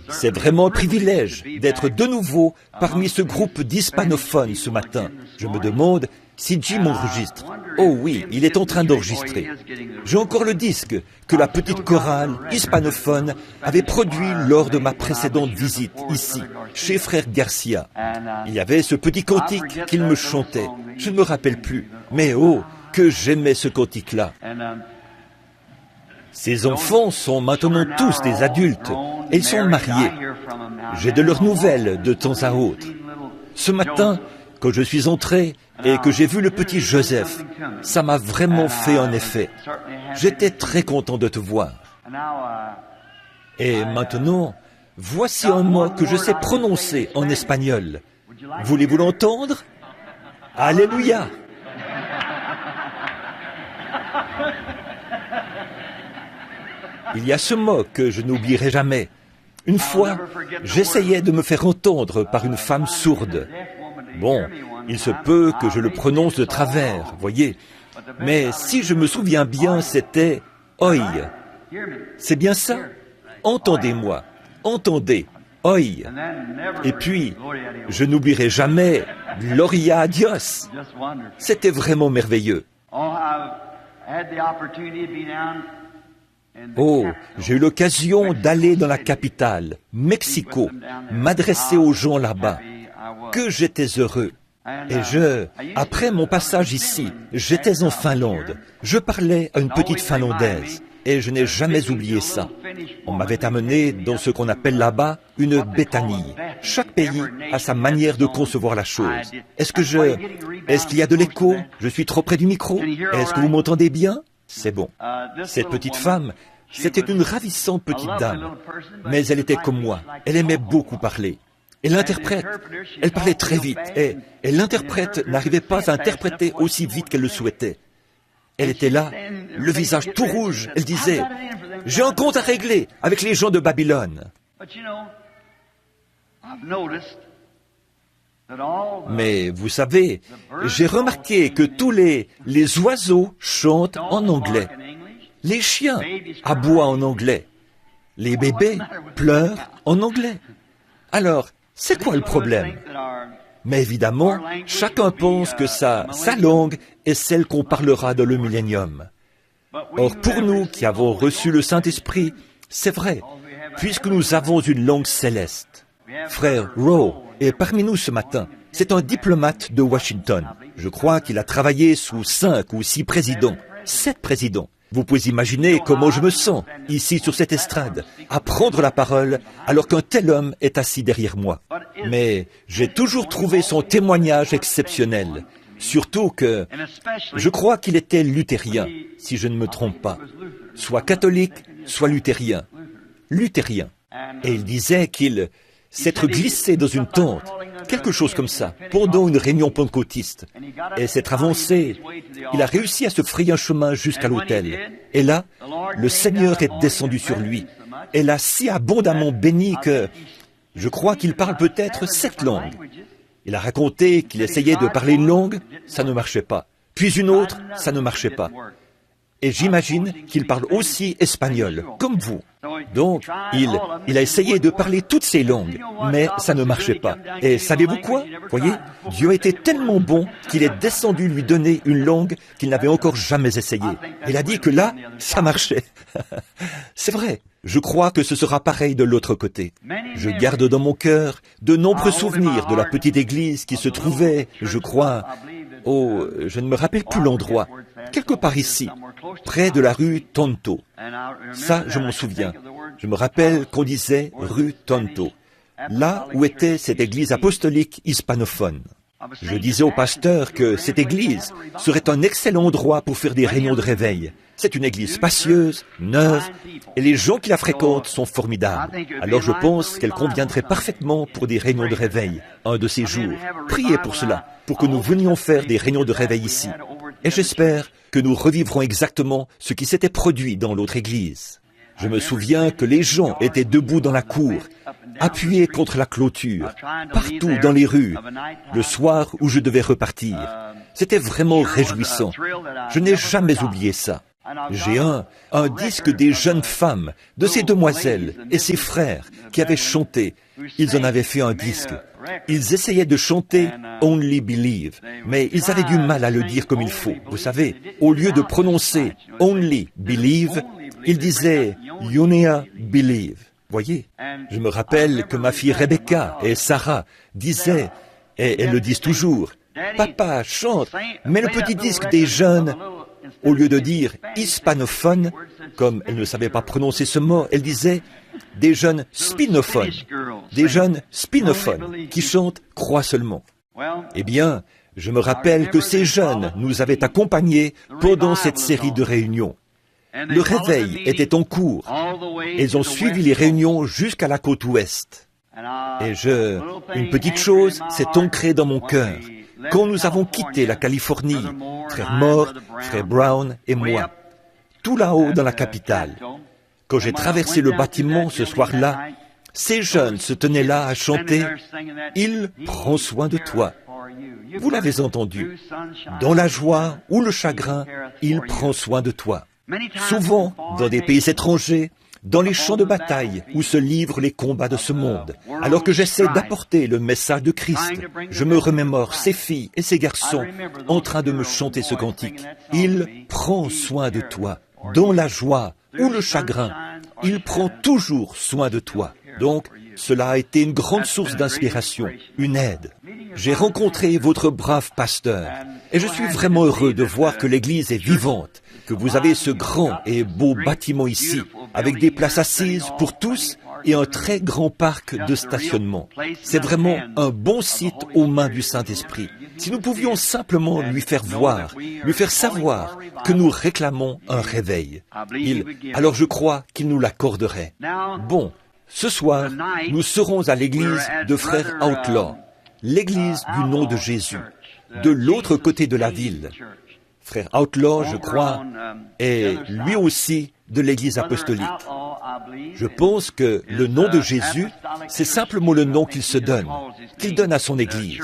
C'est vraiment un privilège d'être de nouveau parmi ce groupe d'hispanophones ce matin. Je me demande si Jim enregistre. Oh oui, il est en train d'enregistrer. J'ai encore le disque que la petite chorale hispanophone avait produit lors de ma précédente visite ici, chez Frère Garcia. Il y avait ce petit cantique qu'il me chantait. Je ne me rappelle plus, mais oh, que j'aimais ce cantique-là. Ces enfants sont maintenant tous des adultes et ils sont mariés. J'ai de leurs nouvelles de temps à autre. Ce matin, quand je suis entré et que j'ai vu le petit Joseph, ça m'a vraiment fait un effet. J'étais très content de te voir. Et maintenant, voici un mot que je sais prononcer en espagnol. Voulez-vous l'entendre? Alléluia! Il y a ce mot que je n'oublierai jamais. Une fois, j'essayais de me faire entendre par une femme sourde. Bon, il se peut que je le prononce de travers, voyez. Mais si je me souviens bien, c'était « oi ». C'est bien ça? Entendez-moi, entendez, « oi ». Et puis, je n'oublierai jamais « Gloria a Dios ». C'était vraiment merveilleux. Oh, j'ai eu l'occasion d'aller dans la capitale, Mexico, m'adresser aux gens là-bas. Que j'étais heureux. Et après mon passage ici, j'étais en Finlande. Je parlais à une petite Finlandaise. Et je n'ai jamais oublié ça. On m'avait amené dans ce qu'on appelle là-bas une Béthanie. Chaque pays a sa manière de concevoir la chose. Est-ce qu'il y a de l'écho? Je suis trop près du micro? Est-ce que vous m'entendez bien? C'est bon. Cette petite femme, c'était une ravissante petite dame. Mais elle était comme moi. Elle aimait beaucoup parler. Et l'interprète, elle parlait très vite. Et l'interprète n'arrivait pas à interpréter aussi vite qu'elle le souhaitait. Elle était là, le visage tout rouge. Elle disait, « J'ai un compte à régler avec les gens de Babylone. » Mais vous savez, j'ai remarqué que tous les oiseaux chantent en anglais. Les chiens aboient en anglais. Les bébés pleurent en anglais. Alors, c'est quoi le problème? Mais évidemment, chacun pense que sa langue est celle qu'on parlera dans le millénium. Or, pour nous qui avons reçu le Saint-Esprit, c'est vrai, puisque nous avons une langue céleste. Frère Rowe est parmi nous ce matin. C'est un diplomate de Washington. Je crois qu'il a travaillé sous 5 ou 6 présidents, 7 présidents. Vous pouvez imaginer comment je me sens, ici sur cette estrade, à prendre la parole alors qu'un tel homme est assis derrière moi. Mais j'ai toujours trouvé son témoignage exceptionnel. Surtout que je crois qu'il était luthérien, si je ne me trompe pas. Soit catholique, soit luthérien. Luthérien. Et il disait qu'il s'être glissé dans une tente, quelque chose comme ça, pendant une réunion pentecôtiste. Et s'être avancé, il a réussi à se frayer un chemin jusqu'à l'autel. Et là, le Seigneur est descendu sur lui. Et l'a si abondamment béni que je crois qu'il parle peut-être 7 langues. Il a raconté qu'il essayait de parler une langue, ça ne marchait pas. Puis une autre, ça ne marchait pas. Et j'imagine qu'il parle aussi espagnol, comme vous. Donc, il a essayé de parler toutes ces langues, mais ça ne marchait pas. Et savez-vous quoi? Voyez, Dieu a été tellement bon qu'il est descendu lui donner une langue qu'il n'avait encore jamais essayée. Il a dit que là, ça marchait. C'est vrai. Je crois que ce sera pareil de l'autre côté. Je garde dans mon cœur de nombreux souvenirs de la petite église qui se trouvait, je crois, je ne me rappelle plus l'endroit, quelque part ici, près de la rue Tonto. Ça, je m'en souviens. Je me rappelle qu'on disait rue Tonto, là où était cette église apostolique hispanophone. Je disais au pasteur que cette église serait un excellent endroit pour faire des réunions de réveil. C'est une église spacieuse, neuve, et les gens qui la fréquentent sont formidables. Alors je pense qu'elle conviendrait parfaitement pour des réunions de réveil, un de ces jours. Priez pour cela, pour que nous venions faire des réunions de réveil ici. Et j'espère que nous revivrons exactement ce qui s'était produit dans l'autre église. Je me souviens que les gens étaient debout dans la cour, appuyés contre la clôture, partout dans les rues, le soir où je devais repartir. C'était vraiment réjouissant. Je n'ai jamais oublié ça. J'ai un disque des jeunes femmes, de ces demoiselles et ses frères, qui avaient chanté. Ils en avaient fait un disque. Ils essayaient de chanter « Only Believe », mais ils avaient du mal à le dire comme il faut. Vous savez, au lieu de prononcer « Only Believe », ils disaient « Yonea Believe ». Voyez, je me rappelle que ma fille Rebecca et Sarah disaient, et elles le disent toujours, « Papa, chante, mets le petit disque des jeunes ». Au lieu de dire « hispanophone », comme elles ne savaient pas prononcer ce mot, elles disaient « des jeunes spinophones », des jeunes spinophones qui chantent « crois seulement ». Eh bien, je me rappelle que ces jeunes nous avaient accompagnés pendant cette série de réunions. Le réveil était en cours. Ils ont suivi les réunions jusqu'à la côte ouest. Et une petite chose s'est ancrée dans mon cœur. Quand nous avons quitté la Californie, frère Moore, frère Brown et moi, tout là-haut dans la capitale, quand j'ai traversé le bâtiment ce soir-là, ces jeunes se tenaient là à chanter « Il prend soin de toi ». Vous l'avez entendu. Dans la joie ou le chagrin, il prend soin de toi. Souvent, dans des pays étrangers, dans les champs de bataille où se livrent les combats de ce monde, alors que j'essaie d'apporter le message de Christ, je me remémore ces filles et ces garçons en train de me chanter ce cantique. Il prend soin de toi. Dans la joie ou le chagrin, il prend toujours soin de toi. Donc, cela a été une grande source d'inspiration, une aide. J'ai rencontré votre brave pasteur et je suis vraiment heureux de voir que l'Église est vivante, que vous avez ce grand et beau bâtiment ici, avec des places assises pour tous et un très grand parc de stationnement. C'est vraiment un bon site aux mains du Saint-Esprit. Si nous pouvions simplement lui faire voir, lui faire savoir que nous réclamons un réveil, alors je crois qu'il nous l'accorderait. Bon, ce soir, nous serons à l'église de Frère Outlaw, l'église du nom de Jésus, de l'autre côté de la ville. Frère Outlaw, je crois, est lui aussi de l'église apostolique. Je pense que le nom de Jésus, c'est simplement le nom qu'il se donne, qu'il donne à son église.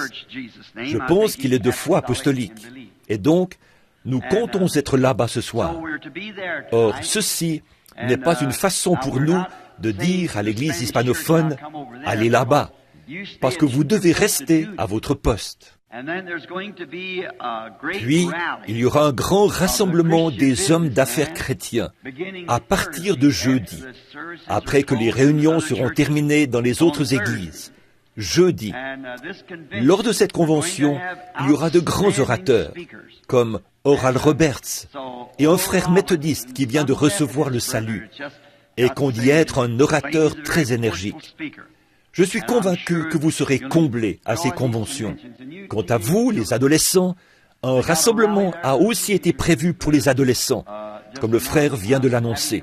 Je pense qu'il est de foi apostolique. Et donc, nous comptons être là-bas ce soir. Or, ceci n'est pas une façon pour nous de dire à l'église hispanophone, allez là-bas, parce que vous devez rester à votre poste. Puis, il y aura un grand rassemblement des hommes d'affaires chrétiens à partir de jeudi, après que les réunions seront terminées dans les autres églises. Jeudi. Lors de cette convention, il y aura de grands orateurs, comme Oral Roberts et un frère méthodiste qui vient de recevoir le salut, et qu'on dit être un orateur très énergique. Je suis convaincu que vous serez comblés à ces conventions. Quant à vous, les adolescents, un rassemblement a aussi été prévu pour les adolescents, comme le frère vient de l'annoncer.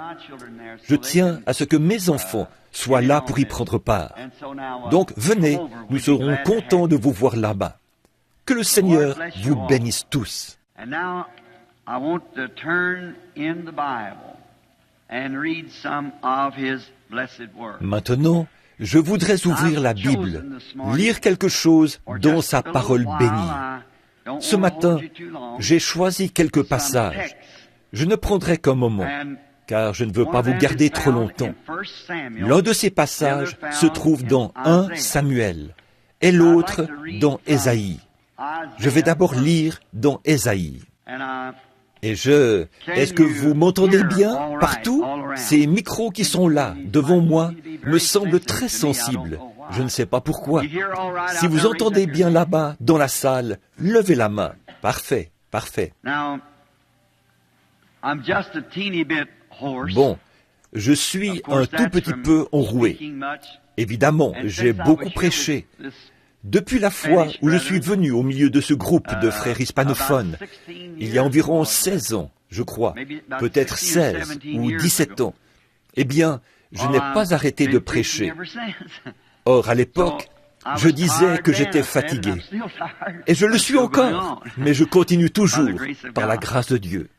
Je tiens à ce que mes enfants soient là pour y prendre part. Donc venez, nous serons contents de vous voir là-bas. Que le Seigneur vous bénisse tous. Maintenant, je voudrais ouvrir la Bible, lire quelque chose dans sa parole bénie. Ce matin, j'ai choisi quelques passages. Je ne prendrai qu'un moment, car je ne veux pas vous garder trop longtemps. L'un de ces passages se trouve dans 1 Samuel et l'autre dans Ésaïe. Je vais d'abord lire dans Ésaïe. Est-ce que vous m'entendez bien partout? Ces micros qui sont là, devant moi, me semblent très sensibles. Je ne sais pas pourquoi. Si vous entendez bien là-bas, dans la salle, levez la main. Parfait, parfait. Bon, je suis un tout petit peu enroué. Évidemment, j'ai beaucoup prêché. Depuis la fois où je suis venu au milieu de ce groupe de frères hispanophones, il y a environ 16 ans, je crois, peut-être 16 ou 17 ans, eh bien, je n'ai pas arrêté de prêcher. Or, à l'époque, je disais que j'étais fatigué. Et je le suis encore, mais je continue toujours, par la grâce de Dieu.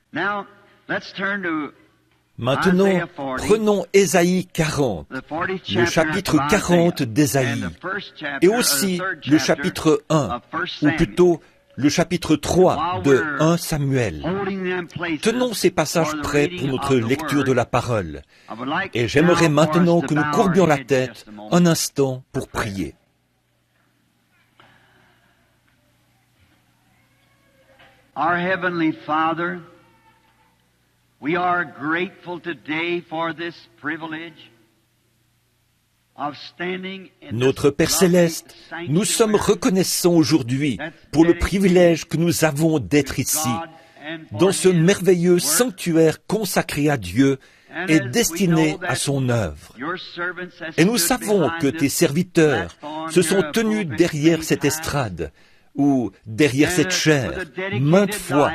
Maintenant, prenons Ésaïe 40, le chapitre 40 d'Ésaïe, et aussi le chapitre 1, ou plutôt le chapitre 3 de 1 Samuel. Tenons ces passages prêts pour notre lecture de la parole. Et j'aimerais maintenant que nous courbions la tête un instant pour prier. Our Heavenly Father, we are grateful today for this privilege. Notre Père Céleste, nous sommes reconnaissants aujourd'hui pour le privilège que nous avons d'être ici, dans ce merveilleux sanctuaire consacré à Dieu et destiné à son œuvre. Et nous savons que tes serviteurs se sont tenus derrière cette estrade, ou derrière cette chaire, maintes fois,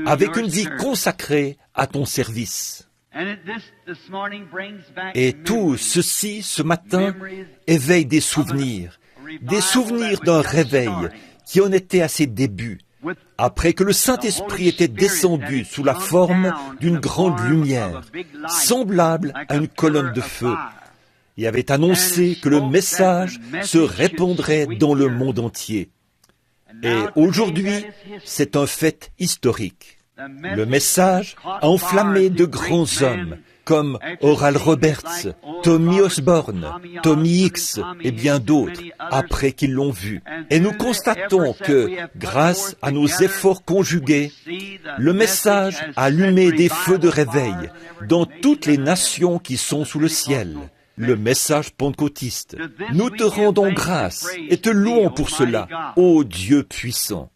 avec une vie consacrée à ton service. Et tout ceci, ce matin, éveille des souvenirs d'un réveil qui en était à ses débuts, après que le Saint-Esprit était descendu sous la forme d'une grande lumière, semblable à une colonne de feu, et avait annoncé que le message se répandrait dans le monde entier. Et aujourd'hui, c'est un fait historique. Le message a enflammé de grands hommes comme Oral Roberts, Tommy Osborne, Tommy Hicks et bien d'autres après qu'ils l'ont vu. Et nous constatons que, grâce à nos efforts conjugués, le message a allumé des feux de réveil dans toutes les nations qui sont sous le ciel. Le message pentecôtiste. Nous te rendons grâce et te louons pour cela, ô Dieu puissant.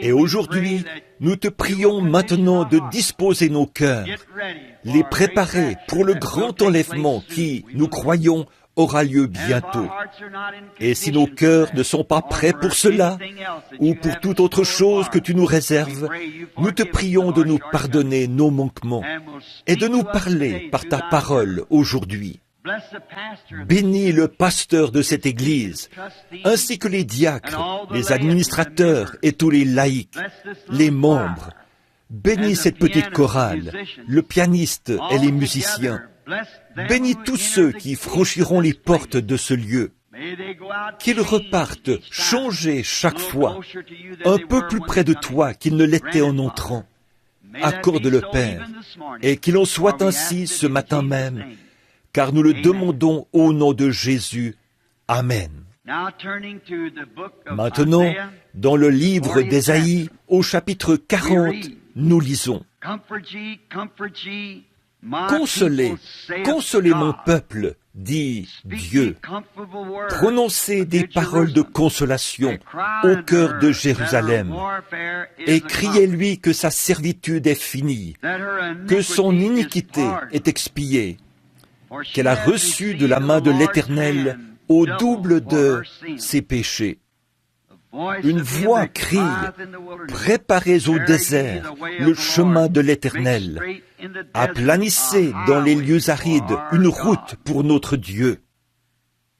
Et aujourd'hui, nous te prions maintenant de disposer nos cœurs, les préparer pour le grand enlèvement qui, nous croyons, aura lieu bientôt. Et si nos cœurs ne sont pas prêts pour cela, ou pour toute autre chose que tu nous réserves, nous te prions de nous pardonner nos manquements et de nous parler par ta parole aujourd'hui. Bénis le pasteur de cette Église, ainsi que les diacres, les administrateurs et tous les laïcs, les membres. Bénis cette petite chorale, le pianiste et les musiciens. Bénis tous ceux qui franchiront les portes de ce lieu. Qu'ils repartent changés chaque fois, un peu plus près de toi qu'ils ne l'étaient en entrant. Accorde-le, Père, et qu'il en soit ainsi ce matin même, car nous le demandons au nom de Jésus. Amen. Maintenant, dans le livre d'Ésaïe, au chapitre 40, nous lisons « Consolez, consolez mon peuple, dit Dieu. Prononcez des paroles de consolation au cœur de Jérusalem et criez-lui que sa servitude est finie, que son iniquité est expiée, qu'elle a reçu de la main de l'Éternel au double de ses péchés. Une voix crie, préparez au désert le chemin de l'Éternel, aplanissez dans les lieux arides une route pour notre Dieu.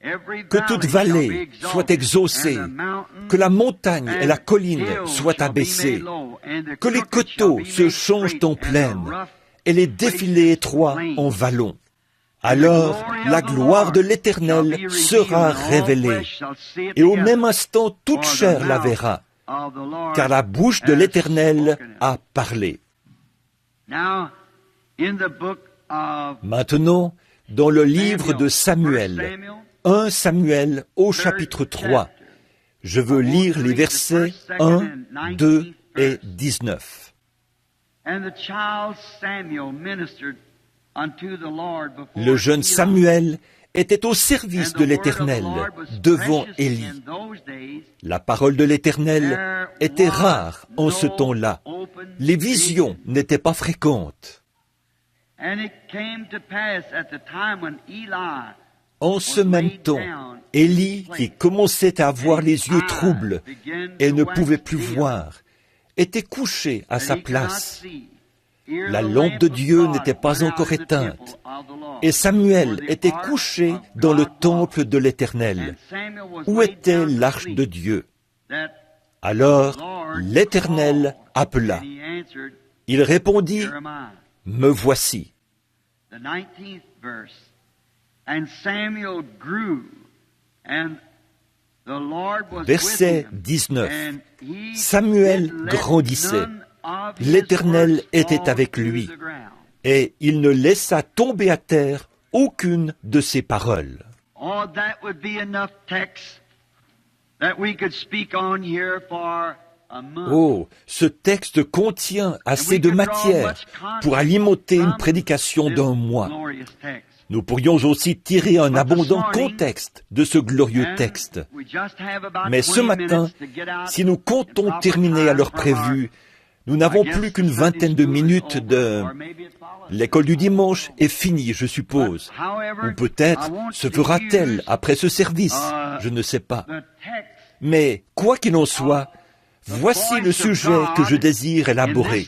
Que toute vallée soit exaucée, que la montagne et la colline soient abaissées, que les coteaux se changent en plaine et les défilés étroits en vallons. Alors la gloire de l'Éternel sera révélée, et au même instant toute chair la verra, car la bouche de l'Éternel a parlé. Maintenant, dans le livre de Samuel, 1 Samuel au chapitre 3, je veux lire les versets 1, 2 et 19. Le jeune Samuel était au service de l'Éternel devant Élie. La parole de l'Éternel était rare en ce temps-là. Les visions n'étaient pas fréquentes. En ce même temps, Élie, qui commençait à avoir les yeux troubles et ne pouvait plus voir, était couché à sa place. La lampe de Dieu n'était pas encore éteinte, et Samuel était couché dans le temple de l'Éternel, où était l'arche de Dieu. Alors l'Éternel appela. Il répondit, « Me voici. » Verset 19. Samuel grandissait. L'Éternel était avec lui, et il ne laissa tomber à terre aucune de ses paroles. Oh, that would be enough text that we could speak on here for a month. Oh, ce texte contient assez de matière pour alimenter une prédication d'un mois. Nous pourrions aussi tirer un abondant contexte de ce glorieux texte. Mais ce matin, si nous comptons terminer à l'heure prévue, nous n'avons plus qu'une vingtaine de minutes de... L'école du dimanche est finie, je suppose. Ou peut-être se fera-t-elle après ce service, je ne sais pas. Mais, quoi qu'il en soit, voici le sujet que je désire élaborer.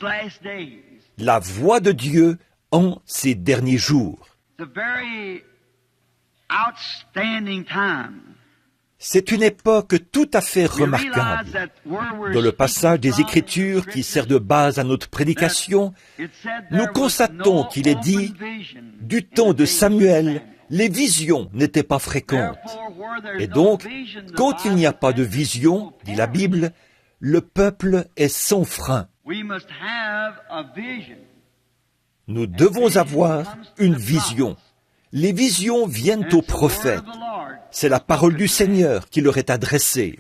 La voix de Dieu en ces derniers jours. C'est une époque tout à fait remarquable. Dans le passage des Écritures qui sert de base à notre prédication, nous constatons qu'il est dit, du temps de Samuel, les visions n'étaient pas fréquentes. Et donc, quand il n'y a pas de vision, dit la Bible, le peuple est sans frein. Nous devons avoir une vision. Les visions viennent aux prophètes. C'est la parole du Seigneur qui leur est adressée.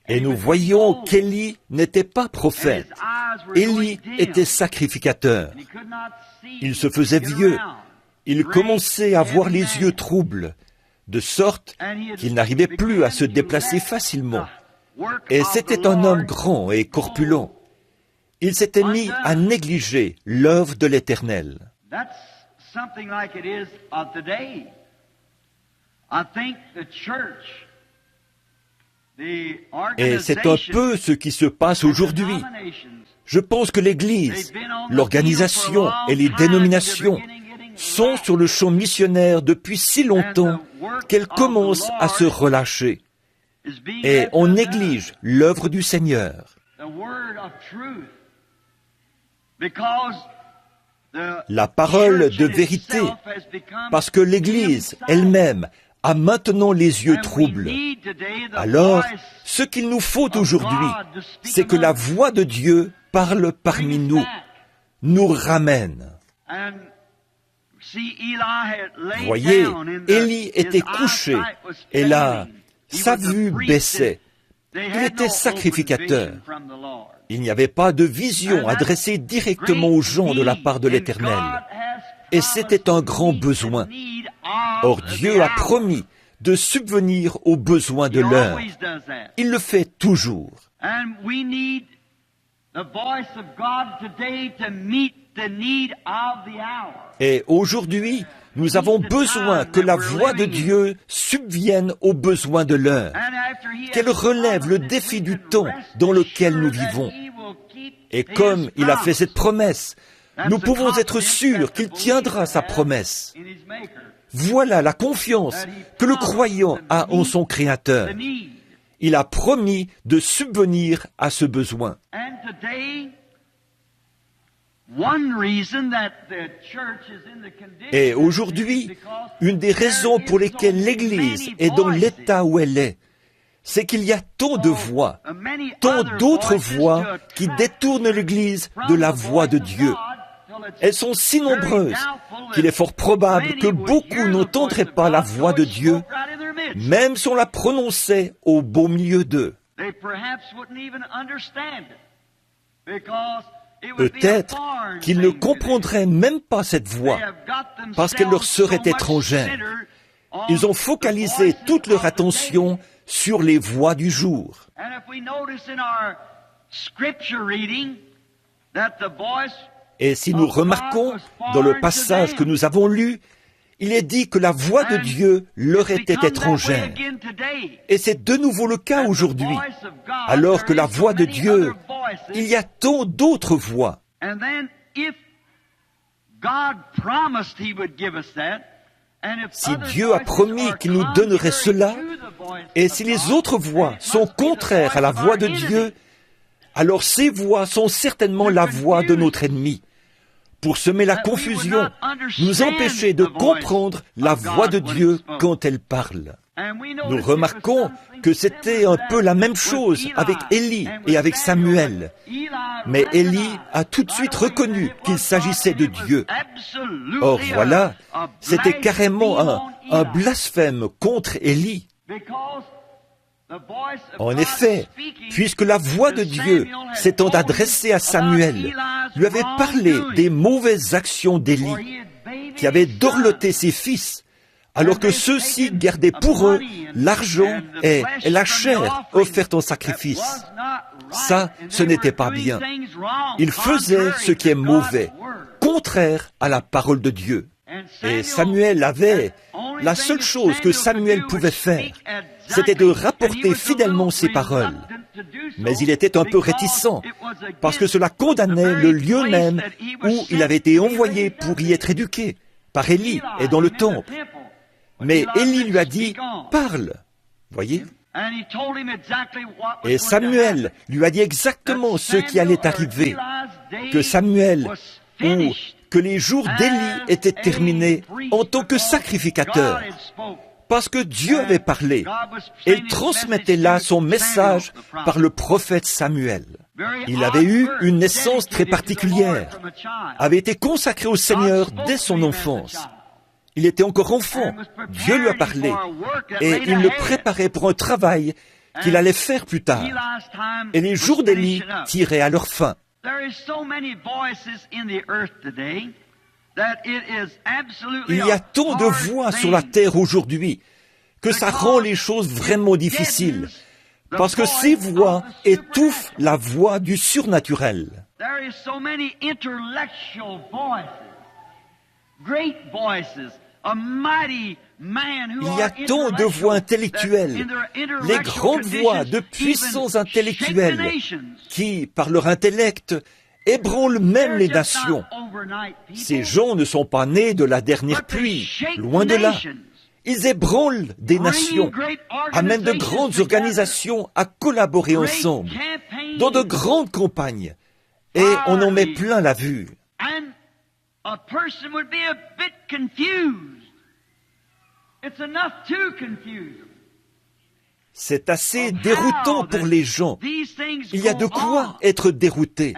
Et nous voyons qu'Élie n'était pas prophète. Élie était sacrificateur. Il se faisait vieux. Il commençait à avoir les yeux troubles, de sorte qu'il n'arrivait plus à se déplacer facilement. Et c'était un homme grand et corpulent. Il s'était mis à négliger l'œuvre de l'Éternel. Et c'est un peu ce qui se passe aujourd'hui. Je pense que l'Église, l'organisation et les dénominations sont sur le champ missionnaire depuis si longtemps qu'elles commencent à se relâcher. Et on néglige l'œuvre du Seigneur. La parole de vérité, parce que l'Église elle-même a maintenant les yeux troubles. Alors, ce qu'il nous faut aujourd'hui, c'est que la voix de Dieu parle parmi nous, nous ramène. Voyez, Élie était couché, et là, sa vue baissait. Il était sacrificateur. Il n'y avait pas de vision adressée directement aux gens de la part de l'Éternel. Et c'était un grand besoin. Or Dieu a promis de subvenir aux besoins de l'heure. Il le fait toujours. Et aujourd'hui, nous avons besoin que la voix de Dieu subvienne aux besoins de l'heure, qu'elle relève le défi du temps dans lequel nous vivons. Et comme il a fait cette promesse, nous pouvons être sûrs qu'il tiendra sa promesse. Voilà la confiance que le croyant a en son Créateur. Il a promis de subvenir à ce besoin. Et aujourd'hui, une des raisons pour lesquelles l'Église est dans l'état où elle est, c'est qu'il y a tant de voix, tant d'autres voix qui détournent l'Église de la voix de Dieu. Elles sont si nombreuses qu'il est fort probable que beaucoup n'entendraient pas la voix de Dieu, même si on la prononçait au beau milieu d'eux. Peut-être qu'ils ne comprendraient même pas cette voix, parce qu'elle leur serait étrangère. Ils ont focalisé toute leur attention sur les voix du jour. Et si nous remarquons dans le passage que nous avons lu, il est dit que la voix de Dieu leur était étrangère. Et c'est de nouveau le cas aujourd'hui, alors que la voix de Dieu, il y a tant d'autres voix. Si Dieu a promis qu'il nous donnerait cela, et si les autres voix sont contraires à la voix de Dieu, alors ces voix sont certainement la voix de notre ennemi. pour semer la confusion, nous empêcher de comprendre la voix de Dieu quand elle parle. Nous remarquons que c'était un peu la même chose avec Élie et avec Samuel. Mais Élie a tout de suite reconnu qu'il s'agissait de Dieu. Or voilà, c'était carrément un blasphème contre Élie. En effet, puisque la voix de Dieu, s'étant adressée à Samuel, lui avait parlé des mauvaises actions d'Élie, qui avait dorloté ses fils, alors que ceux-ci gardaient pour eux l'argent et la chair offerte en sacrifice. Ça, ce n'était pas bien. Ils faisaient ce qui est mauvais, contraire à la parole de Dieu. Et Samuel avait la seule chose que Samuel pouvait faire, c'était de rapporter fidèlement ses paroles. Mais il était un peu réticent, parce que cela condamnait le lieu même où il avait été envoyé pour y être éduqué, par Élie et dans le temple. Mais Élie lui a dit, « Parle !» Voyez ? Et Samuel lui a dit exactement ce qui allait arriver, que Samuel, ou que les jours d'Élie étaient terminés en tant que sacrificateur, parce que Dieu avait parlé, et il transmettait là son message par le prophète Samuel. Il avait eu une naissance très particulière, avait été consacré au Seigneur dès son enfance. Il était encore enfant, Dieu lui a parlé, et il le préparait pour un travail qu'il allait faire plus tard. Et les jours d'Élie tiraient à leur fin. Il y a tant de voix sur la terre aujourd'hui que ça rend les choses vraiment difficiles, parce que ces voix étouffent la voix du surnaturel. Il y a tant de voix intellectuelles, les grandes voix de puissants intellectuels qui, par leur intellect, ébranlent même les nations. Ces gens ne sont pas nés de la dernière pluie, loin de là. Ils ébranlent des nations, amènent de grandes organisations à collaborer ensemble, dans de grandes campagnes, et on en met plein la vue. C'est assez déroutant pour les gens. Il y a de quoi être dérouté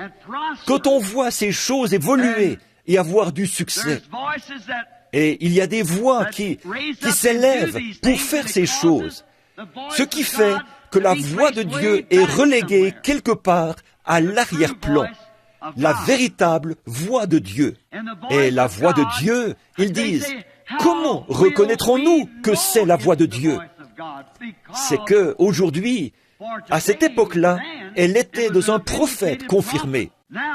quand on voit ces choses évoluer et avoir du succès. Et il y a des voix qui s'élèvent pour faire ces choses, ce qui fait que la voix de Dieu est reléguée quelque part à l'arrière-plan, la véritable voix de Dieu. Et la voix de Dieu, ils disent, comment reconnaîtrons-nous que c'est la voix de Dieu ? C'est que, aujourd'hui, à cette époque-là, elle était dans un prophète confirmé.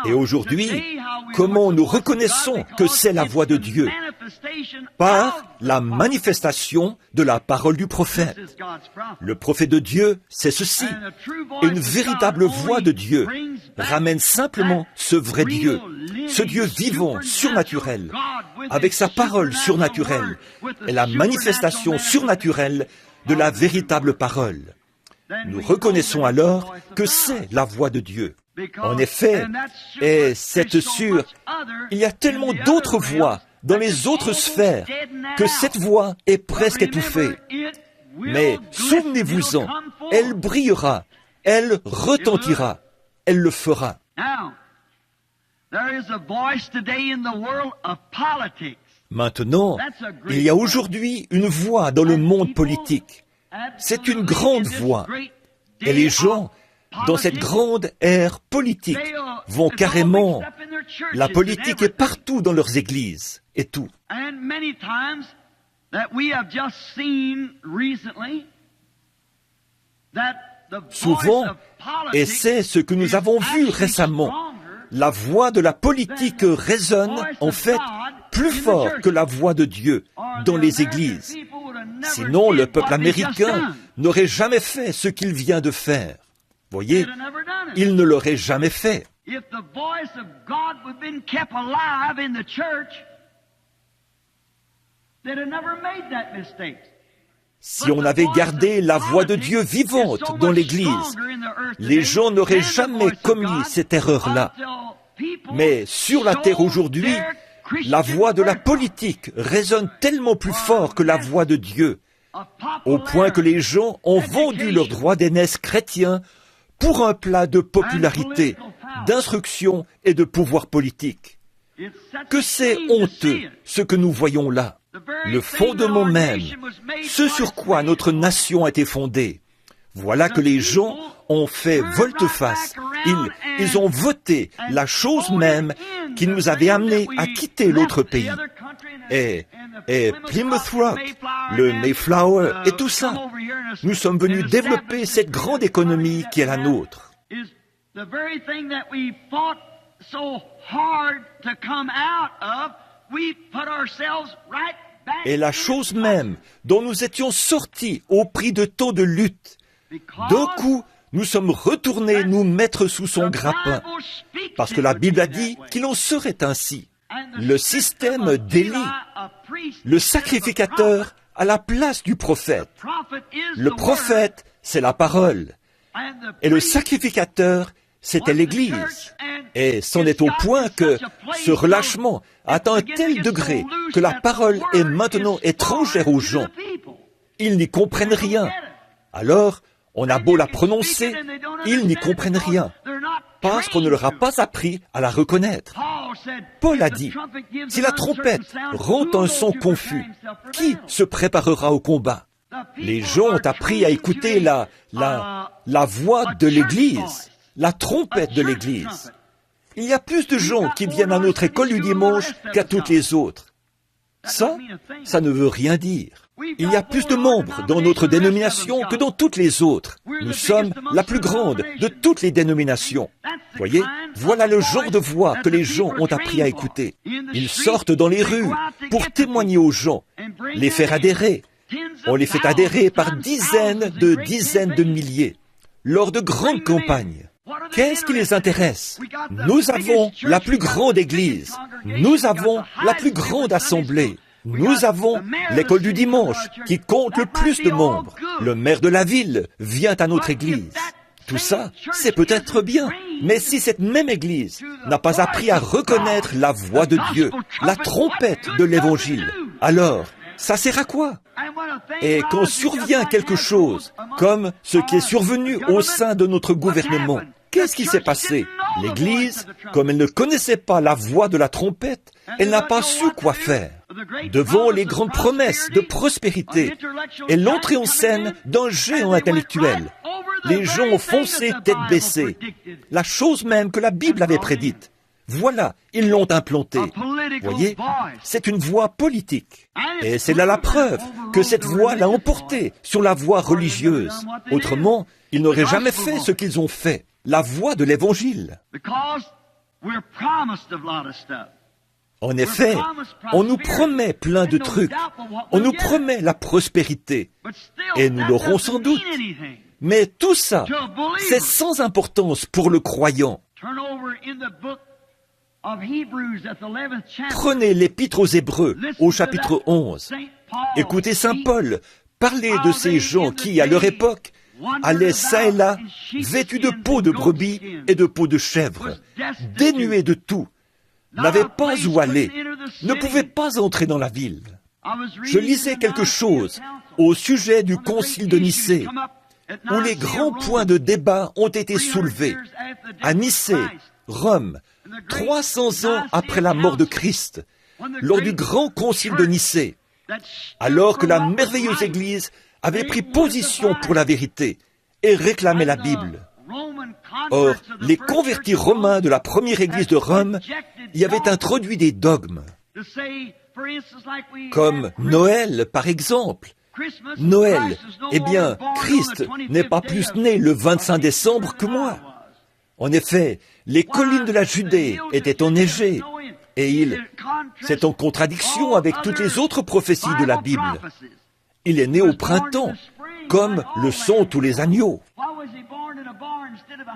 Et aujourd'hui, comment nous reconnaissons que c'est la voix de Dieu ? Par la manifestation de la parole du prophète. Le prophète de Dieu, c'est ceci. Une véritable voix de Dieu ramène simplement ce vrai Dieu, ce Dieu vivant, surnaturel, avec sa parole surnaturelle et la manifestation surnaturelle de la véritable parole. Nous reconnaissons alors que c'est la voix de Dieu. En effet, et c'est sûr, il y a tellement d'autres voix dans les autres sphères que cette voix est presque étouffée. Mais souvenez-vous-en, elle brillera, elle retentira, elle le fera. Maintenant, il y a aujourd'hui une voix dans le monde politique. C'est une grande voix. Et les gens, dans cette grande ère politique, vont carrément... La politique est partout dans leurs églises et tout. Souvent, et c'est ce que nous avons vu récemment, la voix de la politique résonne en fait plus fort que la voix de Dieu dans les églises. Sinon, le peuple américain n'aurait jamais fait ce qu'il vient de faire. Voyez, il ne l'aurait jamais fait. Si on avait gardé la voix de Dieu vivante dans l'Église, les gens n'auraient jamais commis cette erreur-là. Mais sur la terre aujourd'hui, la voix de la politique résonne tellement plus fort que la voix de Dieu, au point que les gens ont vendu leur droit d'aînesse chrétien pour un plat de popularité, d'instruction et de pouvoir politique. Que c'est honteux ce que nous voyons là. Le fondement même, ce sur quoi notre nation a été fondée. Voilà que les gens ont fait volte-face. Ils ont voté la chose même qui nous avait amenés à quitter l'autre pays. Et Plymouth Rock, le Mayflower et tout ça. Nous sommes venus développer cette grande économie qui est la nôtre. Et la chose même dont nous étions sortis au prix de tant de luttes, d'un coup, nous sommes retournés nous mettre sous son grappin, parce que la Bible a dit qu'il en serait ainsi. Le système d'Élie, le sacrificateur à la place du prophète. Le prophète, c'est la parole. Et le sacrificateur, c'était l'Église. Et c'en est au point que ce relâchement atteint un tel degré que la parole est maintenant étrangère aux gens. Ils n'y comprennent rien. Alors, on a beau la prononcer, ils n'y comprennent rien, parce qu'on ne leur a pas appris à la reconnaître. Paul a dit, si la trompette rend un son confus, qui se préparera au combat? Les gens ont appris à écouter la voix de l'Église, la trompette de l'Église. Il y a plus de gens qui viennent à notre école du dimanche qu'à toutes les autres. Ça ne veut rien dire. Il y a plus de membres dans notre dénomination que dans toutes les autres. Nous sommes la plus grande de toutes les dénominations. Voyez, voilà le genre de voix que les gens ont appris à écouter. Ils sortent dans les rues pour témoigner aux gens, les faire adhérer. On les fait adhérer par dizaines de milliers, lors de grandes campagnes. Qu'est-ce qui les intéresse? Nous avons la plus grande église. Nous avons la plus grande assemblée. Nous avons l'école du dimanche qui compte le plus de membres. Le maire de la ville vient à notre église. Tout ça, c'est peut-être bien. Mais si cette même église n'a pas appris à reconnaître la voix de Dieu, la trompette de l'évangile, alors, ça sert à quoi? Et quand survient quelque chose, comme ce qui est survenu au sein de notre gouvernement, qu'est-ce qui s'est passé? L'Église, comme elle ne connaissait pas la voix de la trompette, elle n'a pas su quoi faire. Devant les grandes promesses de prospérité et l'entrée en scène d'un géant intellectuel, les gens ont foncé tête baissée, la chose même que la Bible avait prédite. Voilà, ils l'ont implantée. Voyez, c'est une voix politique. Et c'est là la preuve que cette voix l'a emporté sur la voie religieuse. Autrement, ils n'auraient jamais fait ce qu'ils ont fait. La voix de l'Évangile. En effet, on nous promet plein de trucs. On nous promet la prospérité. Et nous l'aurons sans doute. Mais tout ça, c'est sans importance pour le croyant. Prenez l'Épître aux Hébreux, au chapitre 11. Écoutez Saint Paul parler de ces gens qui, à leur époque, allaient çà et là, vêtus de peau de brebis et de peau de chèvre, dénués de tout, n'avaient pas où aller, ne pouvaient pas entrer dans la ville. Je lisais quelque chose au sujet du concile de Nicée, où les grands points de débat ont été soulevés. À Nicée, Rome, 300 ans après la mort de Christ, lors du grand concile de Nicée, alors que la merveilleuse Église avait pris position pour la vérité et réclamait la Bible. Or, les convertis romains de la première Église de Rome y avaient introduit des dogmes, comme Noël, par exemple. Noël, eh bien, Christ n'est pas plus né le 25 décembre que moi. En effet, les collines de la Judée étaient enneigées, et c'est en contradiction avec toutes les autres prophéties de la Bible. Il est né au printemps, comme le sont tous les agneaux.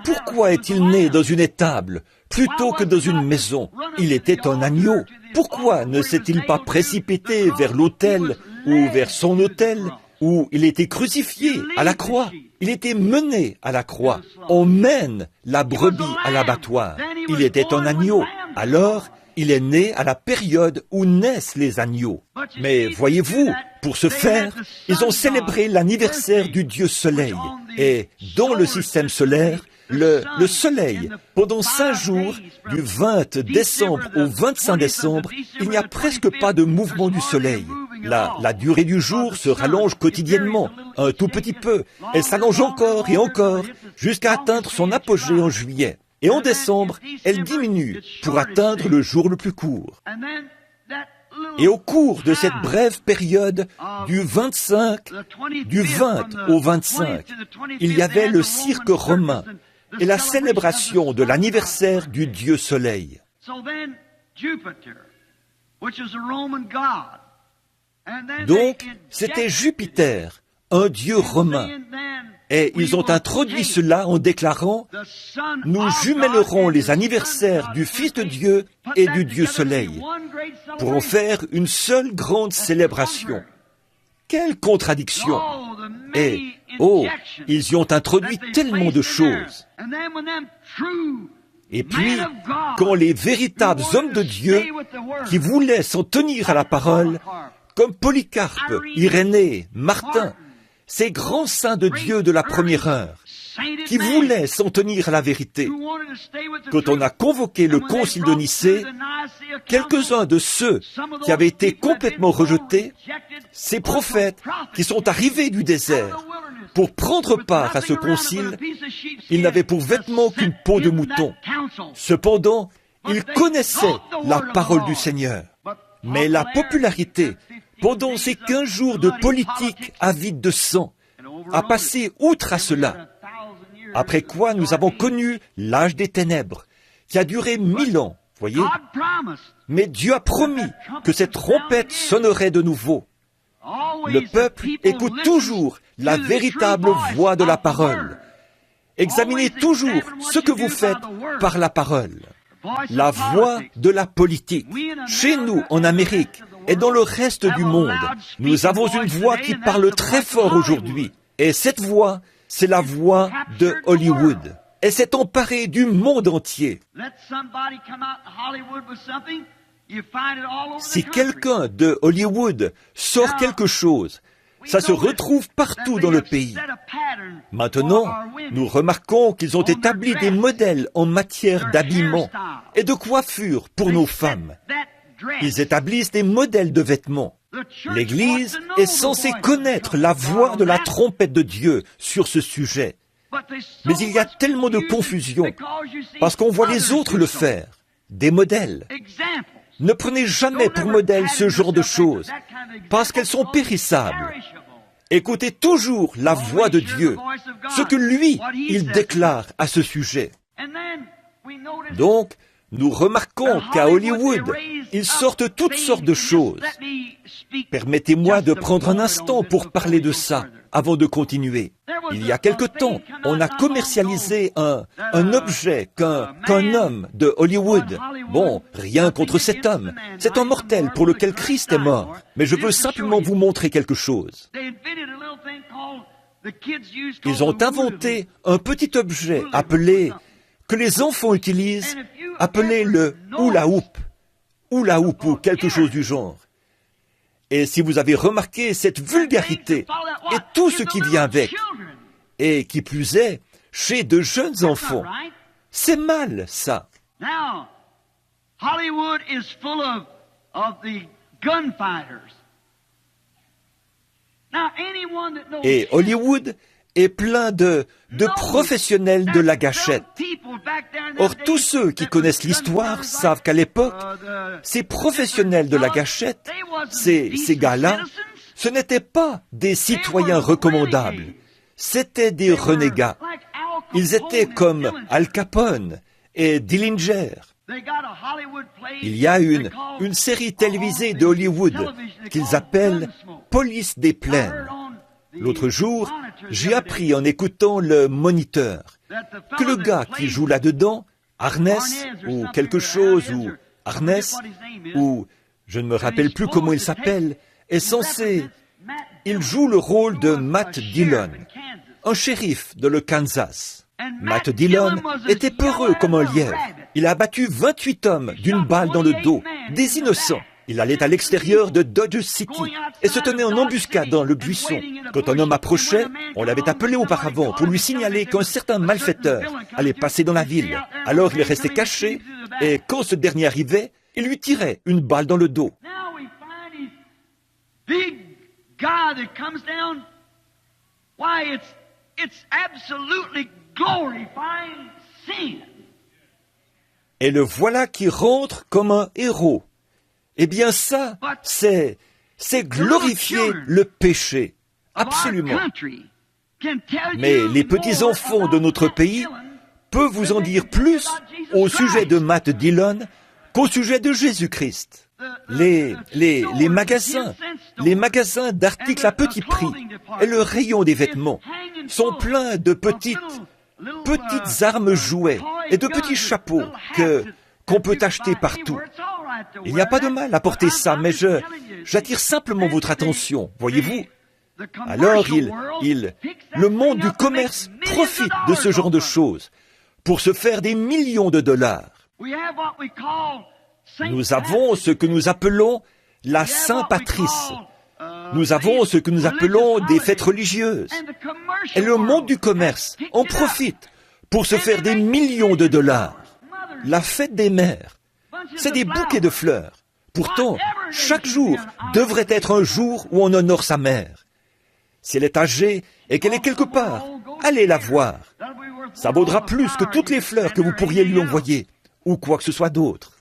Pourquoi est-il né dans une étable plutôt que dans une maison? Il était un agneau. Pourquoi ne s'est-il pas précipité vers l'autel ou vers son autel où il était crucifié à la croix, il était mené à la croix. On mène la brebis à l'abattoir. Il était un agneau. Alors, il est né à la période où naissent les agneaux. Mais voyez-vous, pour ce faire, ils ont célébré l'anniversaire du dieu Soleil. Et dans le système solaire, le Soleil, pendant 5 jours, du 20 décembre au 25 décembre, il n'y a presque pas de mouvement du Soleil. La durée du jour se rallonge quotidiennement, un tout petit peu. Elle s'allonge encore et encore, jusqu'à atteindre son apogée en juillet. Et en décembre, elle diminue pour atteindre le jour le plus court. Et au cours de cette brève période du 20 au 25, il y avait le cirque romain et la célébration de l'anniversaire du dieu Soleil. Donc, c'était Jupiter, un dieu romain. Et ils ont introduit cela en déclarant « Nous jumellerons les anniversaires du Fils de Dieu et du Dieu Soleil pour en faire une seule grande célébration. » Quelle contradiction! Et, ils y ont introduit tellement de choses. Et puis, quand les véritables hommes de Dieu qui voulaient s'en tenir à la parole, comme Polycarpe, Irénée, Martin, ces grands saints de Dieu de la première heure, qui voulaient s'en tenir à la vérité. Quand on a convoqué le concile de Nicée, quelques-uns de ceux qui avaient été complètement rejetés, ces prophètes qui sont arrivés du désert pour prendre part à ce concile, ils n'avaient pour vêtement qu'une peau de mouton. Cependant, ils connaissaient la parole du Seigneur. Mais la popularité, pendant ces 15 jours de politique avide de sang, a passé outre à cela. Après quoi nous avons connu l'âge des ténèbres, qui a duré 1000 ans, voyez. Mais Dieu a promis que cette trompette sonnerait de nouveau. Le peuple écoute toujours la véritable voix de la parole. Examinez toujours ce que vous faites par la parole. La voix de la politique. Chez nous, en Amérique, et dans le reste du monde, nous avons une voix qui parle très fort aujourd'hui. Et cette voix, c'est la voix de Hollywood. Elle s'est emparée du monde entier. Si quelqu'un de Hollywood sort quelque chose, ça se retrouve partout dans le pays. Maintenant, nous remarquons qu'ils ont établi des modèles en matière d'habillement et de coiffure pour nos femmes. Ils établissent des modèles de vêtements. L'Église est censée connaître la voix de la trompette de Dieu sur ce sujet. Mais il y a tellement de confusion parce qu'on voit les autres le faire. Des modèles. Ne prenez jamais pour modèle ce genre de choses, parce qu'elles sont périssables. Écoutez toujours la voix de Dieu, ce que lui, il déclare à ce sujet. Donc, nous remarquons qu'à Hollywood, ils sortent toutes sortes de choses. Permettez-moi de prendre un instant pour parler de ça, avant de continuer. Il y a quelque temps, on a commercialisé un objet qu'un homme de Hollywood. Bon, rien contre cet homme. C'est un mortel pour lequel Christ est mort. Mais je veux simplement vous montrer quelque chose. Ils ont inventé un petit objet que les enfants utilisent, appelé le hula hoop ou quelque chose du genre. Et si vous avez remarqué cette vulgarité et tout ce qui vient avec, et qui plus est, chez de jeunes enfants, c'est mal, ça. Hollywood is full of the gunfighters. Et Hollywood est plein de professionnels de la gâchette. Or, tous ceux qui connaissent l'histoire savent qu'à l'époque, ces professionnels de la gâchette, ces gars-là, ce n'étaient pas des citoyens recommandables, c'étaient des renégats. Ils étaient comme Al Capone et Dillinger. Il y a une série télévisée de Hollywood qu'ils appellent « Police des plaines ». L'autre jour, j'ai appris en écoutant le moniteur que le gars qui joue là-dedans, Harness ou quelque chose, ou Harness, ou je ne me rappelle plus comment il s'appelle, est censé il joue le rôle de Matt Dillon, un shérif de le Kansas. Matt Dillon était peureux comme un lièvre. Il a abattu 28 hommes d'une balle dans le dos, des innocents. Il allait à l'extérieur de Dodge City et se tenait en embuscade dans le buisson. Quand un homme approchait, on l'avait appelé auparavant pour lui signaler qu'un certain malfaiteur allait passer dans la ville. Alors il restait caché et quand ce dernier arrivait, il lui tirait une balle dans le dos. Et le voilà qui rentre comme un héros. Eh bien ça, c'est glorifier le péché, absolument. Mais les petits-enfants de notre pays peuvent vous en dire plus au sujet de Matt Dillon qu'au sujet de Jésus-Christ. Les magasins d'articles à petit prix et le rayon des vêtements sont pleins de petites armes jouets et de petits chapeaux qu'on peut acheter partout. Il n'y a pas de mal à porter ça, mais j'attire simplement votre attention, voyez-vous. Alors le monde du commerce profite de ce genre de choses pour se faire des millions de dollars. Nous avons ce que nous appelons la Saint-Patrice. Nous avons ce que nous appelons des fêtes religieuses. Et le monde du commerce en profite pour se faire des millions de dollars. La fête des mères, c'est des bouquets de fleurs. Pourtant, chaque jour devrait être un jour où on honore sa mère. Si elle est âgée et qu'elle est quelque part, allez la voir. Ça vaudra plus que toutes les fleurs que vous pourriez lui envoyer, ou quoi que ce soit d'autre.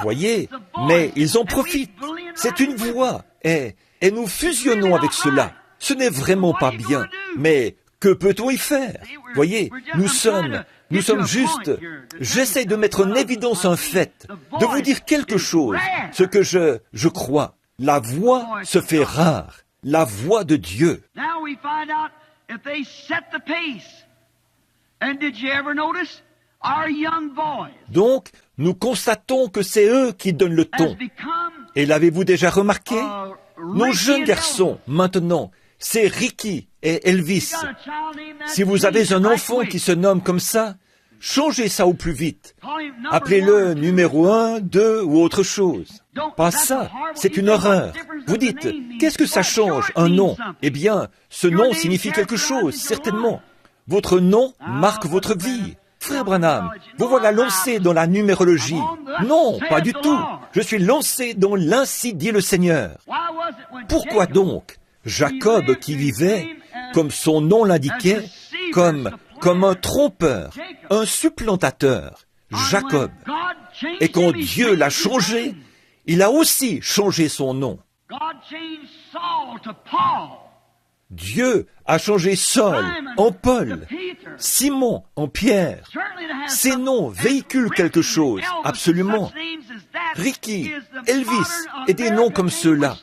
Voyez, mais ils en profitent. C'est une voix, et nous fusionnons avec cela. Ce n'est vraiment pas bien, mais que peut-on y faire? Voyez, nous sommes juste... J'essaie de mettre en évidence un fait, de vous dire quelque chose, ce que je crois. La voix se fait rare, la voix de Dieu. Donc, nous constatons que c'est eux qui donnent le ton. Et l'avez-vous déjà remarqué? Nos jeunes garçons, maintenant, c'est Ricky et Elvis. Si vous avez un enfant qui se nomme comme ça, changez ça au plus vite. Appelez-le numéro 1, 2 ou autre chose. Pas ça, c'est une horreur. Vous dites, qu'est-ce que ça change, un nom? Eh bien, ce nom signifie quelque chose, certainement. Votre nom marque votre vie. Frère Branham, vous voilà lancé dans la numérologie. Non, pas du tout. Je suis lancé dans l'Ainsi dit le Seigneur. Pourquoi donc Jacob qui vivait, comme son nom l'indiquait, comme un trompeur, un supplantateur, Jacob. Et quand Dieu l'a changé, il a aussi changé son nom. Dieu a changé Saul en Paul, Simon en Pierre. Ces noms véhiculent quelque chose, absolument. Ricky, Elvis et des noms comme ceux-là.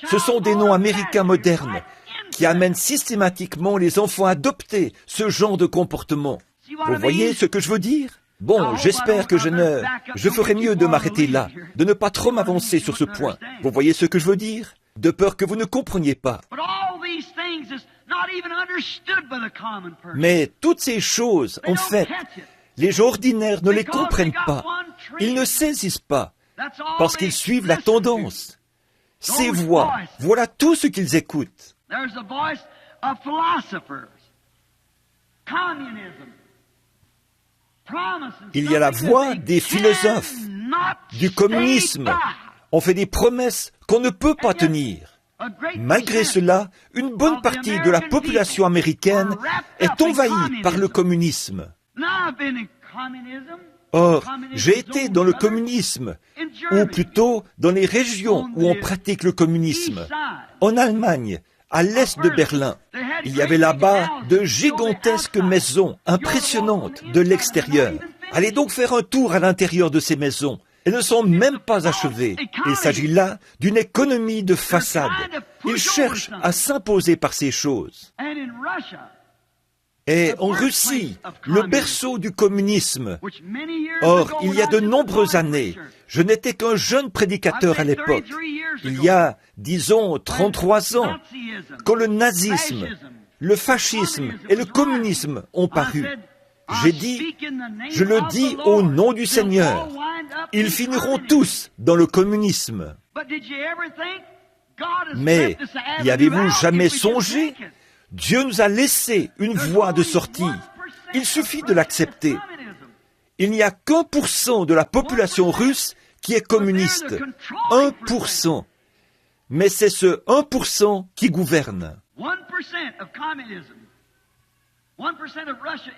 Ce sont des noms américains modernes qui amènent systématiquement les enfants à adopter ce genre de comportement. Vous voyez ce que je veux dire? Bon, j'espère que je ferai mieux de m'arrêter là, de ne pas trop m'avancer sur ce point. Vous voyez ce que je veux dire? De peur que vous ne compreniez pas. Mais toutes ces choses, en fait, les gens ordinaires ne les comprennent pas. Ils ne saisissent pas, parce qu'ils suivent la tendance. Ces voix, voilà tout ce qu'ils écoutent. Il y a la voix des philosophes, du communisme. On fait des promesses qu'on ne peut pas tenir. Malgré cela, une bonne partie de la population américaine est envahie par le communisme. Or, j'ai été dans le communisme, ou plutôt dans les régions où on pratique le communisme. En Allemagne, à l'est de Berlin, il y avait là-bas de gigantesques maisons impressionnantes de l'extérieur. Allez donc faire un tour à l'intérieur de ces maisons. Elles ne sont même pas achevées. Il s'agit là d'une économie de façade. Ils cherchent à s'imposer par ces choses. est en Russie, le berceau du communisme. Or, il y a de nombreuses années, je n'étais qu'un jeune prédicateur à l'époque. Il y a, disons, 33 ans, quand le nazisme, le fascisme et le communisme ont paru. J'ai dit, je le dis au nom du Seigneur, ils finiront tous dans le communisme. Mais y avez-vous jamais songé? Dieu nous a laissé une voie de sortie. Il suffit de l'accepter. Il n'y a qu'1% de la population russe qui est communiste. 1%. Mais c'est ce 1% qui gouverne.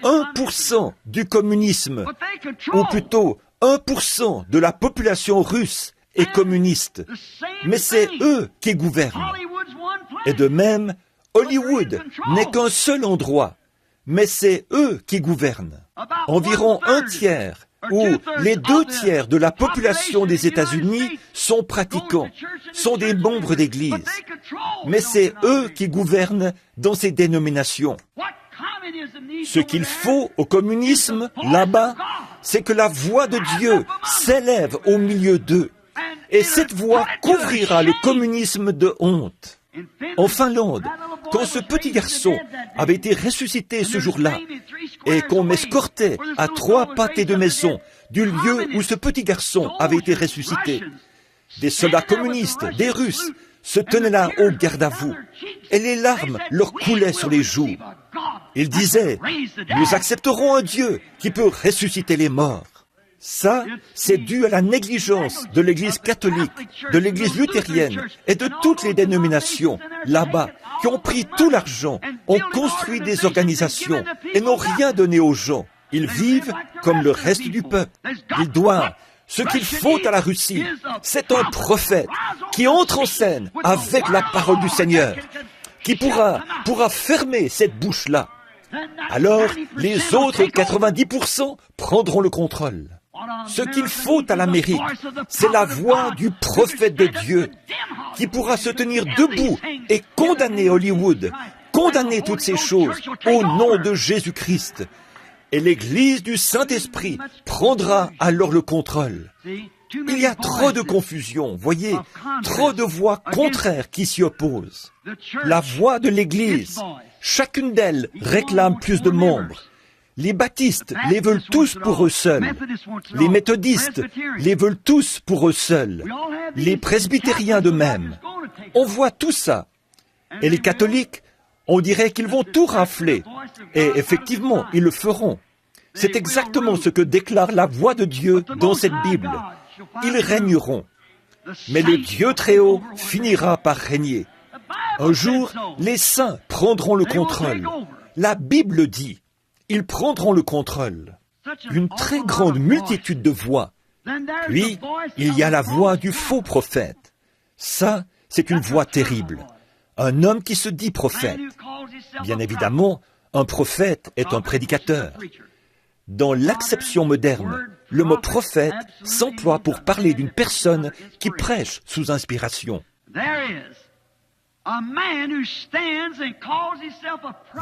1% du communisme, ou plutôt 1% de la population russe est communiste. Mais c'est eux qui gouvernent. Et de même, Hollywood n'est qu'un seul endroit, mais c'est eux qui gouvernent. Environ 1/3 ou les 2/3 de la population des États-Unis sont pratiquants, sont des membres d'église. Mais c'est eux qui gouvernent dans ces dénominations. Ce qu'il faut au communisme, là-bas, c'est que la voix de Dieu s'élève au milieu d'eux. Et cette voix couvrira le communisme de honte. En Finlande, quand ce petit garçon avait été ressuscité ce jour-là, et qu'on m'escortait à 3 pâtés de maison du lieu où ce petit garçon avait été ressuscité, des soldats communistes, des Russes, se tenaient là au garde-à-vous, et les larmes leur coulaient sur les joues. Ils disaient, « Nous accepterons un Dieu qui peut ressusciter les morts. » Ça, c'est dû à la négligence de l'Église catholique, de l'Église luthérienne et de toutes les dénominations là-bas qui ont pris tout l'argent, ont construit des organisations et n'ont rien donné aux gens. Ils vivent comme le reste du peuple. Ils doivent. Ce qu'il faut à la Russie, c'est un prophète qui entre en scène avec la parole du Seigneur, qui pourra fermer cette bouche-là. Alors, les autres 90% prendront le contrôle. Ce qu'il faut à l'Amérique, c'est la voix du prophète de Dieu qui pourra se tenir debout et condamner Hollywood, condamner toutes ces choses au nom de Jésus-Christ. Et l'Église du Saint-Esprit prendra alors le contrôle. Il y a trop de confusion, voyez, trop de voix contraires qui s'y opposent. La voix de l'Église, chacune d'elles réclame plus de membres. Les baptistes les veulent tous pour eux seuls. Les méthodistes les veulent tous pour eux seuls. Les presbytériens de même. On voit tout ça. Et les catholiques, on dirait qu'ils vont tout rafler. Et effectivement, ils le feront. C'est exactement ce que déclare la voix de Dieu dans cette Bible. Ils régneront. Mais le Dieu très haut finira par régner. Un jour, les saints prendront le contrôle. La Bible dit, ils prendront le contrôle. Une très grande multitude de voix. Puis, il y a la voix du faux prophète. Ça, c'est une voix terrible. Un homme qui se dit prophète. Bien évidemment, un prophète est un prédicateur. Dans l'acception moderne, le mot prophète s'emploie pour parler d'une personne qui prêche sous inspiration.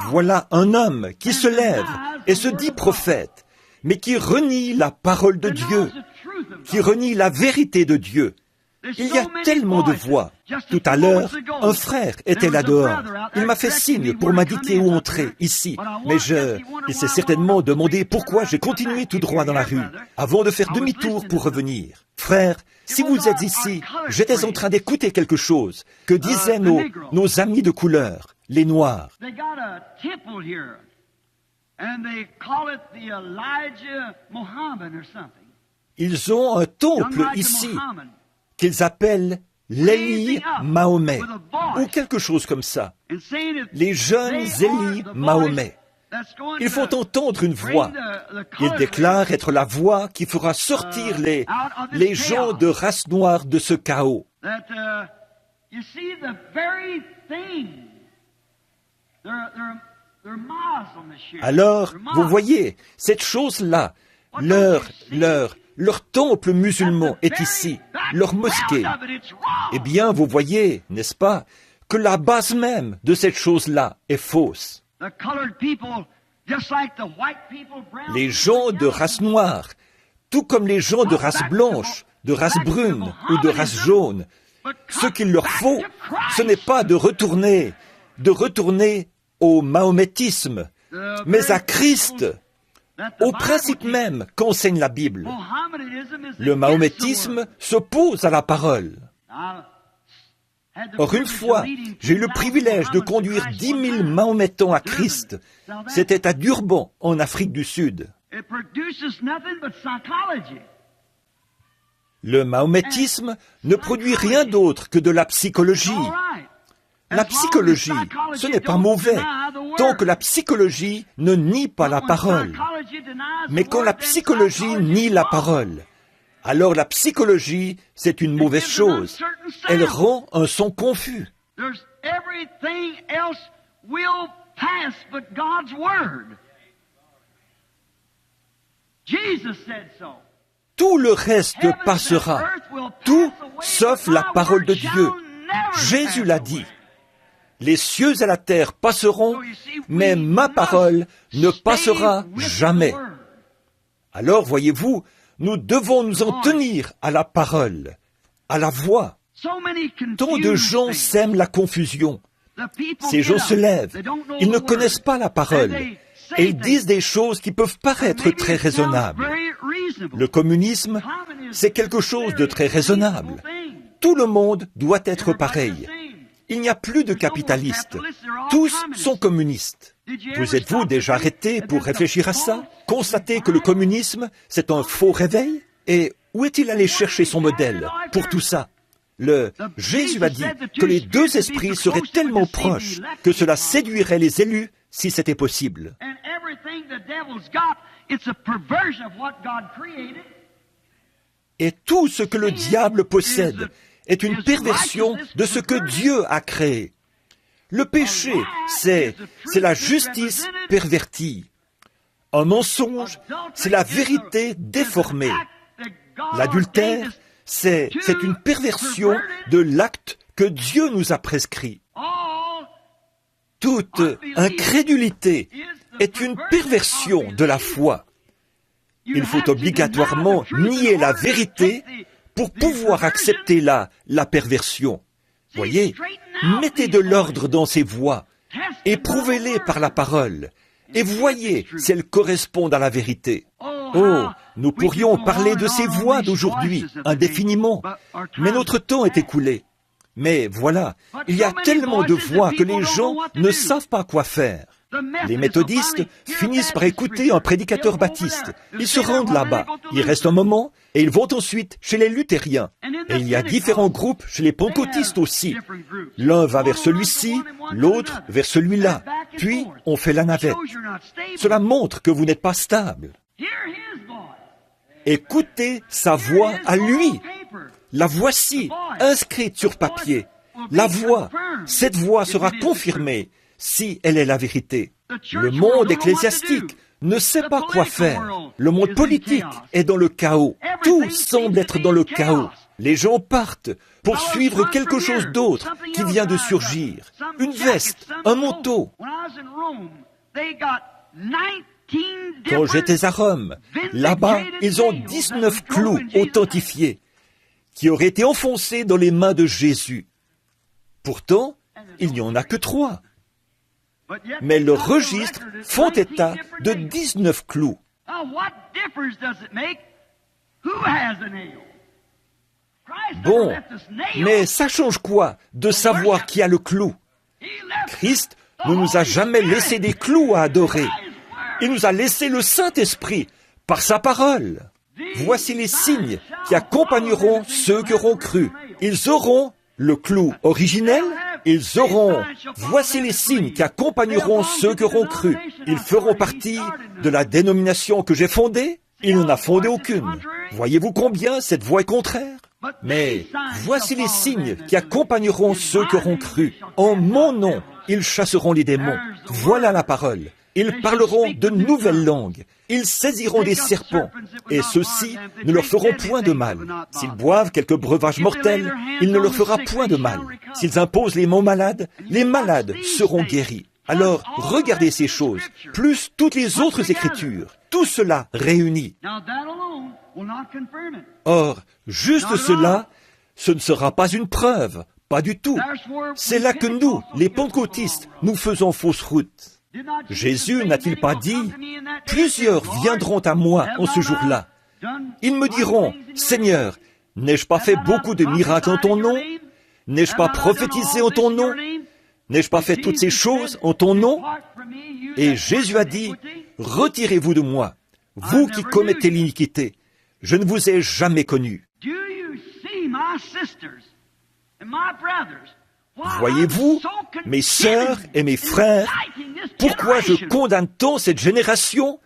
Voilà un homme qui se lève et se dit prophète, mais qui renie la parole de Dieu, qui renie la vérité de Dieu. Il y a tellement de voix. Tout à l'heure, un frère était là dehors. Il m'a fait signe pour m'indiquer où entrer, ici. Mais il s'est certainement demandé pourquoi j'ai continué tout droit dans la rue, avant de faire demi-tour pour revenir. Frère, si vous êtes ici, j'étais en train d'écouter quelque chose que disaient nos amis de couleur, les Noirs. Ils ont un temple ici qu'ils appellent l'Élie Mahomet, ou quelque chose comme ça. Les jeunes Élie Mahomet. Ils font entendre une voix. Ils déclarent être la voix qui fera sortir les gens de race noire de ce chaos. Alors, vous voyez, cette chose-là, leur temple musulman est ici, leur mosquée. Eh bien, vous voyez, n'est-ce pas, que la base même de cette chose-là est fausse. Les gens de race noire, tout comme les gens de race blanche, de race brune ou de race jaune, ce qu'il leur faut, ce n'est pas de retourner au mahométisme, mais à Christ, au principe même qu'enseigne la Bible. Le mahométisme s'oppose à la parole. Or, une fois, j'ai eu le privilège de conduire 10 000 mahométans à Christ. C'était à Durban, en Afrique du Sud. Le mahométisme ne produit rien d'autre que de la psychologie. La psychologie, ce n'est pas mauvais, tant que la psychologie ne nie pas la parole. Mais quand la psychologie nie la parole, alors la psychologie, c'est une mauvaise chose. Elle rend un son confus. Tout le reste passera, tout sauf la parole de Dieu. Jésus l'a dit. Les cieux et la terre passeront, mais ma parole ne passera jamais. Alors, voyez-vous, nous devons nous en tenir à la parole, à la voix. Tant de gens sèment la confusion. Ces gens se lèvent, ils ne connaissent pas la parole, et ils disent des choses qui peuvent paraître très raisonnables. Le communisme, c'est quelque chose de très raisonnable. Tout le monde doit être pareil. Il n'y a plus de capitalistes. Tous sont communistes. Vous êtes-vous déjà arrêté pour réfléchir à ça? Constater que le communisme, c'est un faux réveil? Et où est-il allé chercher son modèle pour tout ça? Jésus a dit que les deux esprits seraient tellement proches que cela séduirait les élus si c'était possible. Et tout ce que le diable possède est une perversion de ce que Dieu a créé. Le péché, c'est la justice pervertie. Un mensonge, c'est la vérité déformée. L'adultère, c'est une perversion de l'acte que Dieu nous a prescrit. Toute incrédulité est une perversion de la foi. Il faut obligatoirement nier la vérité pour pouvoir accepter la perversion. Voyez, mettez de l'ordre dans ces voies, éprouvez-les par la parole, et voyez si elles correspondent à la vérité. Oh, nous pourrions parler de ces voix d'aujourd'hui, indéfiniment, mais notre temps est écoulé. Mais voilà, il y a tellement de voix que les gens ne savent pas quoi faire. Les méthodistes finissent par écouter un prédicateur baptiste. Ils se rendent là-bas, ils restent un moment, et ils vont ensuite chez les luthériens. Et il y a différents groupes chez les pentecôtistes aussi. L'un va vers celui-ci, l'autre vers celui-là. Puis, on fait la navette. Cela montre que vous n'êtes pas stable. Écoutez sa voix à lui. La voici, inscrite sur papier. La voix, cette voix sera confirmée si elle est la vérité. Le monde ecclésiastique ne sait pas quoi faire. Le monde politique est dans le chaos. Tout semble être dans le chaos. Les gens partent pour suivre quelque chose d'autre qui vient de surgir. Une veste, un manteau. Quand j'étais à Rome, là-bas, ils ont 19 clous authentifiés qui auraient été enfoncés dans les mains de Jésus. Pourtant, il n'y en a que 3. Mais leurs registres font état de 19 clous. Bon, mais ça change quoi de savoir qui a le clou? Christ ne nous a jamais laissé des clous à adorer. Il nous a laissé le Saint-Esprit par sa parole. Voici les signes qui accompagneront ceux qui auront cru. Ils auront le clou originel, voici les signes qui accompagneront ceux qui auront cru. Ils feront partie de la dénomination que j'ai fondée. Il n'en a fondé aucune. Voyez-vous combien cette voie est contraire? Mais voici les signes qui accompagneront ceux qui auront cru. En mon nom, ils chasseront les démons. Voilà la parole. Ils parleront de nouvelles langues. Ils saisiront des serpents. Et ceux-ci ne leur feront point de mal. S'ils boivent quelques breuvages mortels, il ne leur fera point de mal. S'ils imposent les mains malades seront guéris. Alors, regardez ces choses, plus toutes les autres Écritures, tout cela réuni. Or, juste cela, ce ne sera pas une preuve, pas du tout. C'est là que nous, les pentecôtistes, nous faisons fausse route. Jésus n'a-t-il pas dit, « Plusieurs viendront à moi en ce jour-là. Ils me diront, « Seigneur, n'ai-je pas fait beaucoup de miracles en ton nom? N'ai-je pas prophétisé en ton nom? N'ai-je pas fait toutes ces choses en ton nom? » Et Jésus a dit, « Retirez-vous de moi, vous qui commettez l'iniquité. Je ne vous ai jamais connu. » Voyez-vous, mes sœurs et mes frères, pourquoi je condamne tant cette génération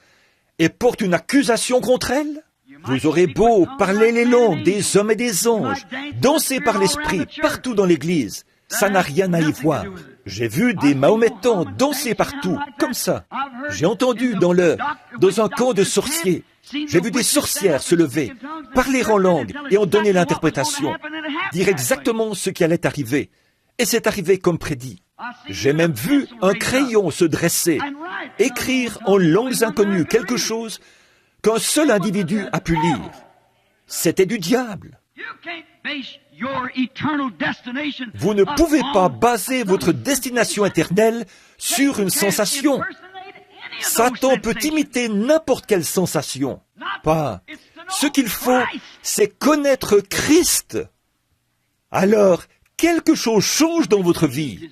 et porte une accusation contre elle? Vous aurez beau parler les langues des hommes et des anges, danser par l'esprit partout dans l'Église, ça n'a rien à y voir. J'ai vu des Mahométans danser partout, comme ça. J'ai entendu dans un camp de sorciers, j'ai vu des sorcières se lever, parler en langue et en donner l'interprétation, dire exactement ce qui allait arriver. Et c'est arrivé comme prédit. J'ai même vu un crayon se dresser, écrire en langues inconnues quelque chose qu'un seul individu a pu lire. C'était du diable. Vous ne pouvez pas baser votre destination éternelle sur une sensation. Satan peut imiter n'importe quelle sensation. Pas. Ce qu'il faut, c'est connaître Christ. Alors, quelque chose change dans votre vie.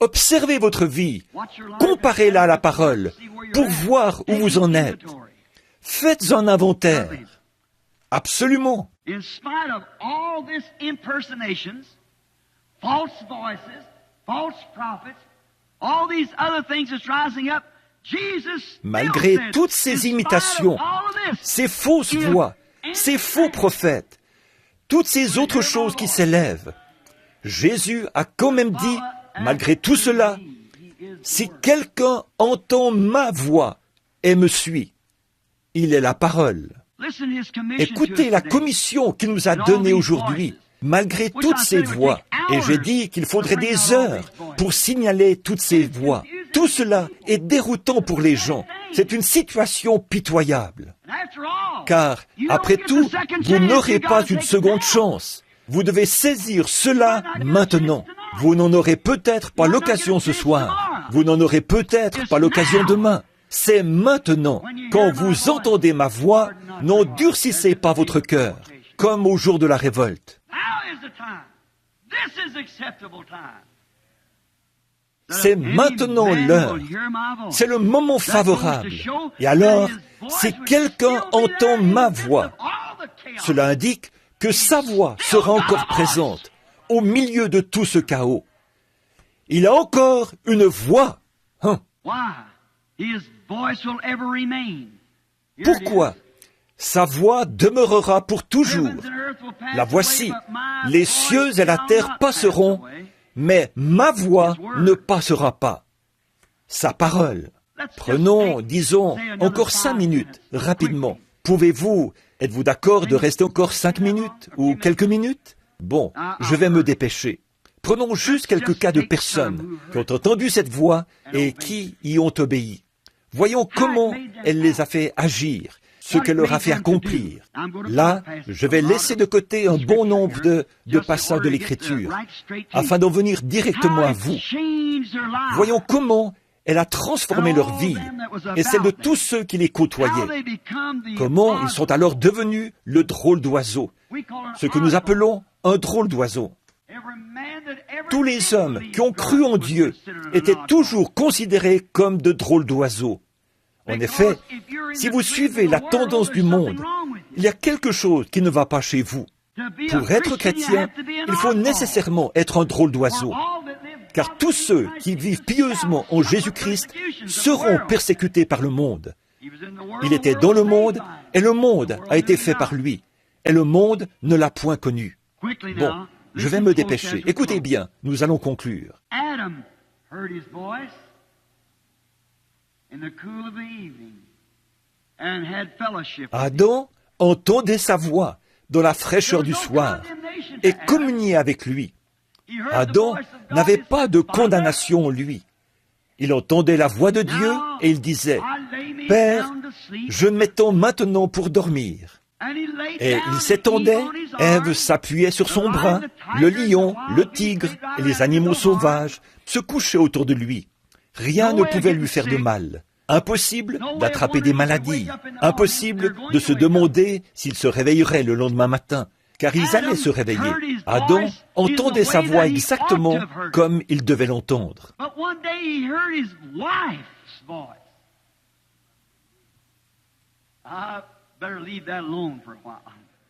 Observez votre vie, comparez-la à la parole, pour voir où vous en êtes. Faites un inventaire. Absolument. Malgré toutes ces imitations, ces fausses voix, ces faux prophètes, toutes ces autres choses qui s'élèvent, Jésus a quand même dit, malgré tout cela, si quelqu'un entend ma voix et me suit, il est la parole. Écoutez la commission qu'il nous a donnée aujourd'hui, malgré toutes ces voix. Et j'ai dit qu'il faudrait des heures pour signaler toutes ces voix. Tout cela est déroutant pour les gens. C'est une situation pitoyable. Car, après tout, vous n'aurez pas une seconde chance. Vous devez saisir cela maintenant. Vous n'en aurez peut-être pas l'occasion ce soir. Vous n'en aurez peut-être pas l'occasion demain. C'est maintenant. Quand vous entendez ma voix, n'endurcissez pas votre cœur, comme au jour de la révolte. C'est maintenant l'heure. C'est le moment favorable. Et alors, si quelqu'un entend ma voix, cela indique que sa voix sera encore présente au milieu de tout ce chaos. Il a encore une voix. Pourquoi? Sa voix demeurera pour toujours. La voici. Les cieux et la terre passeront, mais ma voix ne passera pas. Sa parole. Prenons, disons, encore 5 minutes, rapidement. Êtes-vous d'accord de rester encore 5 minutes ou quelques minutes? Bon, je vais me dépêcher. Prenons juste quelques cas de personnes qui ont entendu cette voix et qui y ont obéi. Voyons comment elle les a fait agir, ce qu'elle leur a fait accomplir. Là, je vais laisser de côté un bon nombre de passages de l'Écriture, afin d'en venir directement à vous. Voyons comment elle a transformé leur vie et celle de tous ceux qui les côtoyaient. Comment ils sont alors devenus le drôle d'oiseau, ce que nous appelons un drôle d'oiseau. Tous les hommes qui ont cru en Dieu étaient toujours considérés comme de drôles d'oiseaux. En effet, si vous suivez la tendance du monde, il y a quelque chose qui ne va pas chez vous. Pour être chrétien, il faut nécessairement être un drôle d'oiseau, car tous ceux qui vivent pieusement en Jésus-Christ seront persécutés par le monde. Il était dans le monde, et le monde a été fait par lui, et le monde ne l'a point connu. Bon, je vais me dépêcher. Écoutez bien, nous allons conclure. Adam entendait sa voix dans la fraîcheur du soir et communiait avec lui. Adam n'avait pas de condamnation en lui. Il entendait la voix de Dieu et il disait, « Père, je m'étends maintenant pour dormir. » Et il s'étendait, Ève s'appuyait sur son bras, le lion, le tigre et les animaux sauvages se couchaient autour de lui. Rien ne pouvait lui faire de mal. Impossible d'attraper des maladies, impossible de se demander s'il se réveillerait le lendemain matin, car ils allaient se réveiller. Adam entendait sa voix exactement comme il devait l'entendre.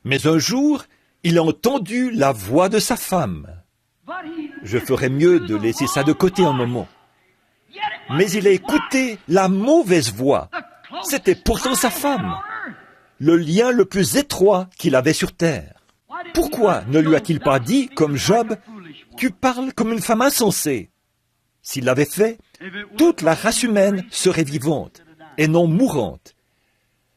Mais un jour, il a entendu la voix de sa femme. Je ferais mieux de laisser ça de côté un moment. Mais il a écouté la mauvaise voix. C'était pourtant sa femme, le lien le plus étroit qu'il avait sur terre. Pourquoi ne lui a-t-il pas dit, comme Job, « Tu parles comme une femme insensée » ? S'il l'avait fait, toute la race humaine serait vivante et non mourante.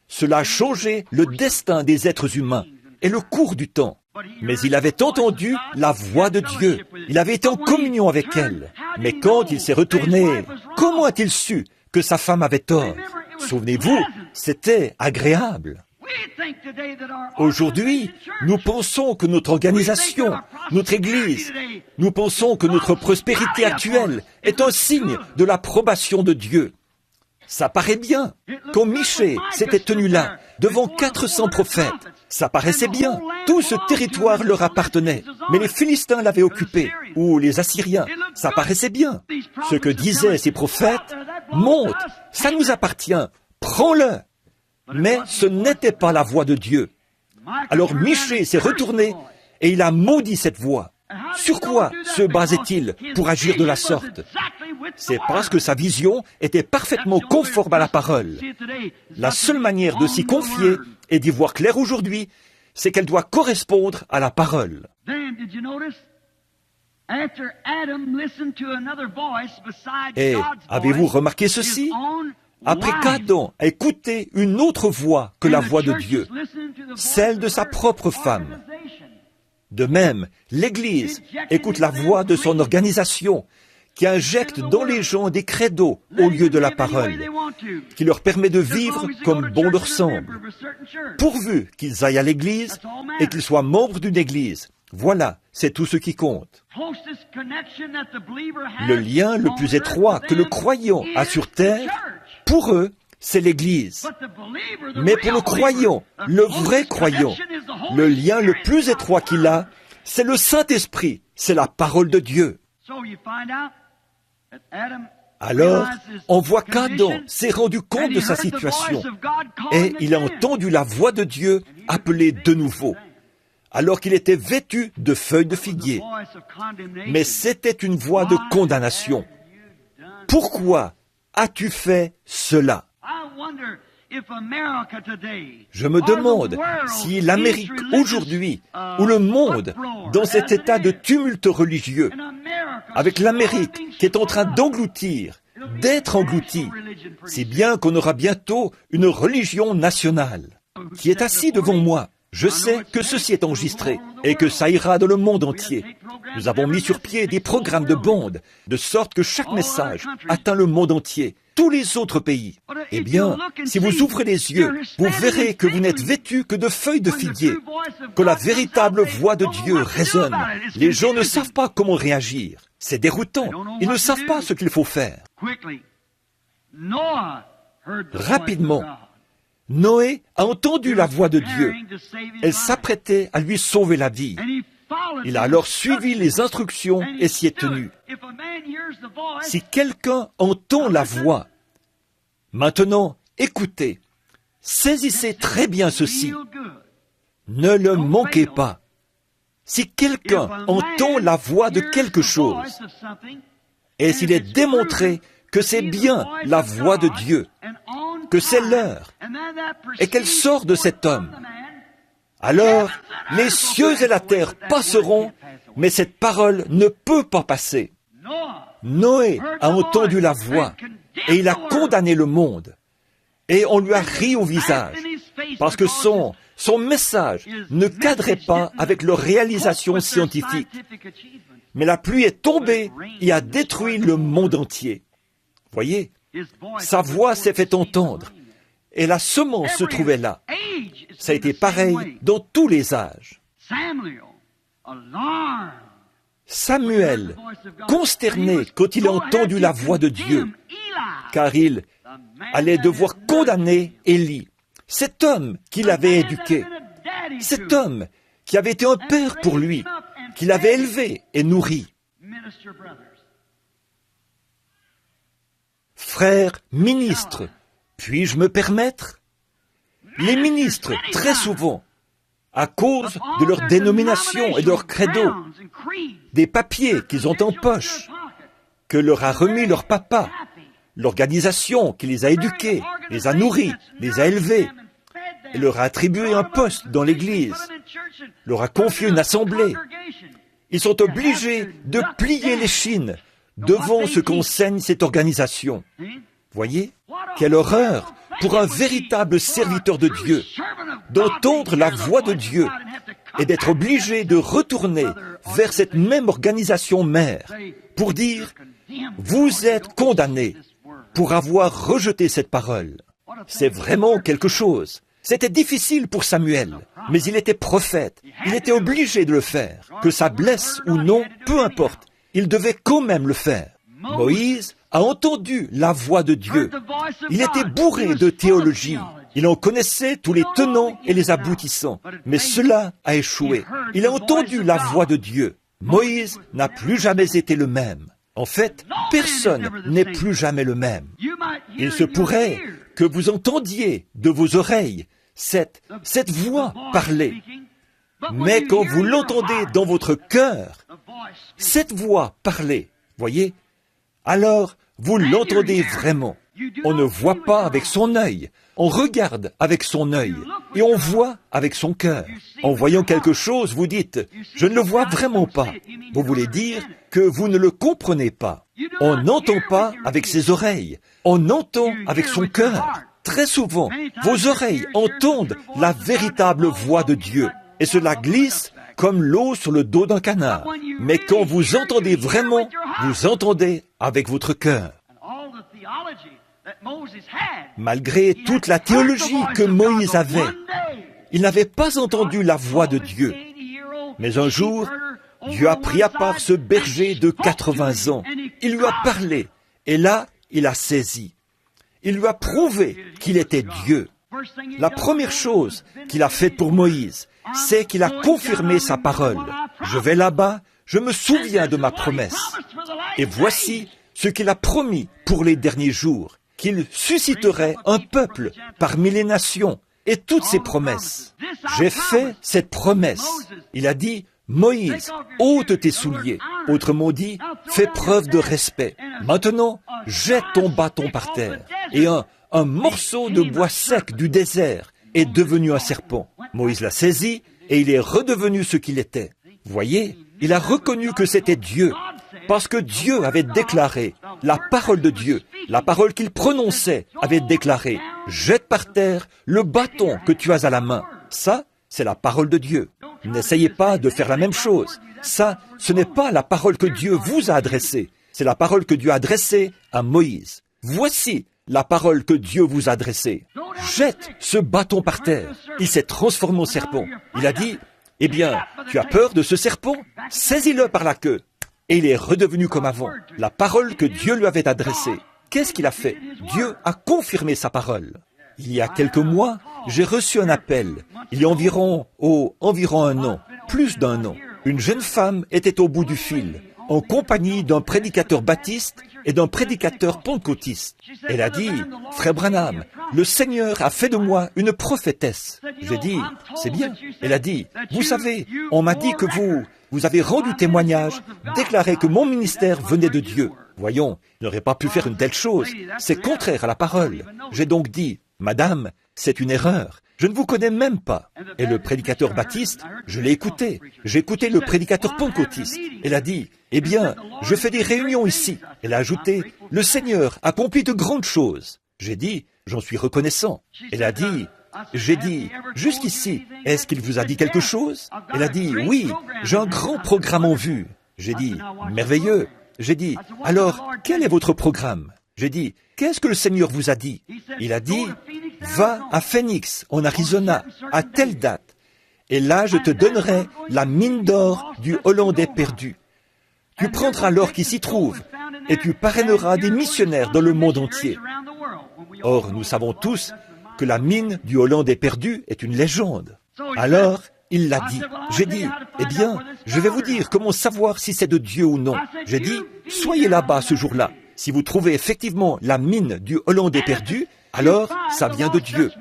Cela a changé le destin des êtres humains et le cours du temps. Mais il avait entendu la voix de Dieu. Il avait été en communion avec elle. Mais quand il s'est retourné, comment a-t-il su que sa femme avait tort ? Souvenez-vous, c'était agréable. Aujourd'hui, nous pensons que notre organisation, notre Église, nous pensons que notre prospérité actuelle est un signe de l'approbation de Dieu. Ça paraît bien. Quand Michée s'était tenu là, devant 400 prophètes, ça paraissait bien. Tout ce territoire leur appartenait. Mais les Philistins l'avaient occupé, ou les Assyriens. Ça paraissait bien. Ce que disaient ces prophètes, « Monte, ça nous appartient, prends-le !» Mais ce n'était pas la voix de Dieu. Alors Michée s'est retourné et il a maudit cette voix. Sur quoi se basait-il pour agir de la sorte ? C'est parce que sa vision était parfaitement conforme à la parole. La seule manière de s'y confier et d'y voir clair aujourd'hui, c'est qu'elle doit correspondre à la parole. Et avez-vous remarqué ceci ? Après qu'Adam a écouté une autre voix que la voix de Dieu, celle de sa propre femme. De même, l'Église écoute la voix de son organisation, qui injecte dans les gens des credos au lieu de la parole, qui leur permet de vivre comme bon leur semble, pourvu qu'ils aillent à l'Église et qu'ils soient membres d'une Église. Voilà, c'est tout ce qui compte. Le lien le plus étroit que le croyant a sur terre, pour eux, c'est l'Église. Mais pour le croyant, le vrai croyant, le lien le plus étroit qu'il a, c'est le Saint-Esprit, c'est la parole de Dieu. Alors, on voit qu'Adam s'est rendu compte de sa situation et il a entendu la voix de Dieu appeler de nouveau, alors qu'il était vêtu de feuilles de figuier. Mais c'était une voix de condamnation. Pourquoi as-tu fait cela ? Je me demande si l'Amérique aujourd'hui, ou le monde, dans cet état de tumulte religieux, avec l'Amérique qui est en train d'engloutir, d'être engloutie, si bien qu'on aura bientôt une religion nationale, qui est assis devant moi. Je sais que ceci est enregistré et que ça ira dans le monde entier. Nous avons mis sur pied des programmes de bande, de sorte que chaque message atteint le monde entier, tous les autres pays. Eh bien, si vous ouvrez les yeux, vous verrez que vous n'êtes vêtus que de feuilles de figuier, que la véritable voix de Dieu résonne. Les gens ne savent pas comment réagir. C'est déroutant. Ils ne savent pas ce qu'il faut faire. Rapidement, Noé a entendu la voix de Dieu. Elle s'apprêtait à lui sauver la vie. Il a alors suivi les instructions et s'y est tenu. Si quelqu'un entend la voix, maintenant, écoutez, saisissez très bien ceci. Ne le manquez pas. Si quelqu'un entend la voix de quelque chose, et s'il est démontré que c'est bien la voix de Dieu, que c'est l'heure, et qu'elle sort de cet homme, alors les cieux et la terre passeront, mais cette parole ne peut pas passer. Noé a entendu la voix, et il a condamné le monde, et on lui a ri au visage, parce que son message ne cadrait pas avec leur réalisation scientifique. Mais la pluie est tombée et a détruit le monde entier. Voyez, sa voix s'est fait entendre, et la semence se trouvait là. Ça a été pareil dans tous les âges. Samuel, consterné quand il a entendu la voix de Dieu, car il allait devoir condamner Élie, cet homme qu'il avait éduqué, cet homme qui avait été un père pour lui, qu'il avait élevé et nourri. Frères ministres, puis-je me permettre? Les ministres, très souvent, à cause de leur dénomination et de leur credo, des papiers qu'ils ont en poche, que leur a remis leur papa, l'organisation qui les a éduqués, les a nourris, les a élevés, et leur a attribué un poste dans l'Église, leur a confié une assemblée. Ils sont obligés de plier l'échine devant ce qu'enseigne cette organisation. Voyez, quelle horreur pour un véritable serviteur de Dieu d'entendre la voix de Dieu et d'être obligé de retourner vers cette même organisation mère pour dire « Vous êtes condamnés pour avoir rejeté cette parole ». C'est vraiment quelque chose. C'était difficile pour Samuel, mais il était prophète. Il était obligé de le faire. Que ça blesse ou non, peu importe. Il devait quand même le faire. Moïse a entendu la voix de Dieu. Il était bourré de théologie. Il en connaissait tous les tenants et les aboutissants. Mais cela a échoué. Il a entendu la voix de Dieu. Moïse n'a plus jamais été le même. En fait, personne n'est plus jamais le même. Il se pourrait que vous entendiez de vos oreilles cette voix parler. Mais quand vous l'entendez dans votre cœur, cette voix parler, voyez, alors vous l'entendez vraiment. On ne voit pas avec son œil, on regarde avec son œil et on voit avec son cœur. En voyant quelque chose, vous dites « je ne le vois vraiment pas ». Vous voulez dire que vous ne le comprenez pas. On n'entend pas avec ses oreilles, on entend avec son cœur. Très souvent, vos oreilles entendent la véritable voix de Dieu et cela glisse comme l'eau sur le dos d'un canard. Mais quand vous entendez vraiment, vous entendez avec votre cœur. Malgré toute la théologie que Moïse avait, il n'avait pas entendu la voix de Dieu. Mais un jour, Dieu a pris à part ce berger de 80 ans. Il lui a parlé, et là, il a saisi. Il lui a prouvé qu'il était Dieu. La première chose qu'il a faite pour Moïse, c'est qu'il a confirmé sa parole. Je vais là-bas, je me souviens de ma promesse. Et voici ce qu'il a promis pour les derniers jours, qu'il susciterait un peuple parmi les nations, et toutes ces promesses. J'ai fait cette promesse. Il a dit, Moïse, ôte tes souliers. Autrement dit, fais preuve de respect. Maintenant, jette ton bâton par terre. Et un morceau de bois sec du désert est devenu un serpent. Moïse l'a saisi et il est redevenu ce qu'il était. Voyez, il a reconnu que c'était Dieu, parce que Dieu avait déclaré, la parole de Dieu, la parole qu'il prononçait, avait déclaré, jette par terre le bâton que tu as à la main. Ça, c'est la parole de Dieu. N'essayez pas de faire la même chose. Ça, ce n'est pas la parole que Dieu vous a adressée. C'est la parole que Dieu a adressée à Moïse. Voici la parole que Dieu vous a adressée. Jette ce bâton par terre. Il s'est transformé en serpent. Il a dit, eh bien, tu as peur de ce serpent? Saisis-le par la queue. Et il est redevenu comme avant. La parole que Dieu lui avait adressée. Qu'est-ce qu'il a fait? Dieu a confirmé sa parole. Il y a quelques mois, j'ai reçu un appel. Il y a environ un an, plus d'un an. Une jeune femme était au bout du fil, en compagnie d'un prédicateur baptiste et d'un prédicateur pentecôtiste. Elle a dit, « Frère Branham, le Seigneur a fait de moi une prophétesse. » J'ai dit, « C'est bien. » Elle a dit, « Vous savez, on m'a dit que vous avez rendu témoignage, déclaré que mon ministère venait de Dieu. » Voyons, il n'aurait pas pu faire une telle chose. C'est contraire à la parole. J'ai donc dit, « Madame, c'est une erreur. Je ne vous connais même pas. » Et le prédicateur baptiste, je l'ai écouté. J'ai écouté le prédicateur pentecôtiste. Elle a dit, « Eh bien, je fais des réunions ici. » Elle a ajouté, « Le Seigneur accomplit de grandes choses. » J'ai dit, « J'en suis reconnaissant. » Elle a dit, j'ai dit, « Jusqu'ici, est-ce qu'il vous a dit quelque chose ?» Elle a dit, « Oui, j'ai un grand programme en vue. » J'ai dit, « Merveilleux. » J'ai dit, « Alors, quel est votre programme ?» J'ai dit, qu'est-ce que le Seigneur vous a dit? Il a dit, va à Phoenix, en Arizona, à telle date, et là je te donnerai la mine d'or du Hollandais perdu. Tu prendras l'or qui s'y trouve, et tu parraineras des missionnaires dans le monde entier. Or, nous savons tous que la mine du Hollandais perdu est une légende. Alors, il l'a dit. J'ai dit, eh bien, je vais vous dire comment savoir si c'est de Dieu ou non. J'ai dit, soyez là-bas ce jour-là. Si vous trouvez effectivement la mine du Hollandais perdu, alors ça vient de Dieu.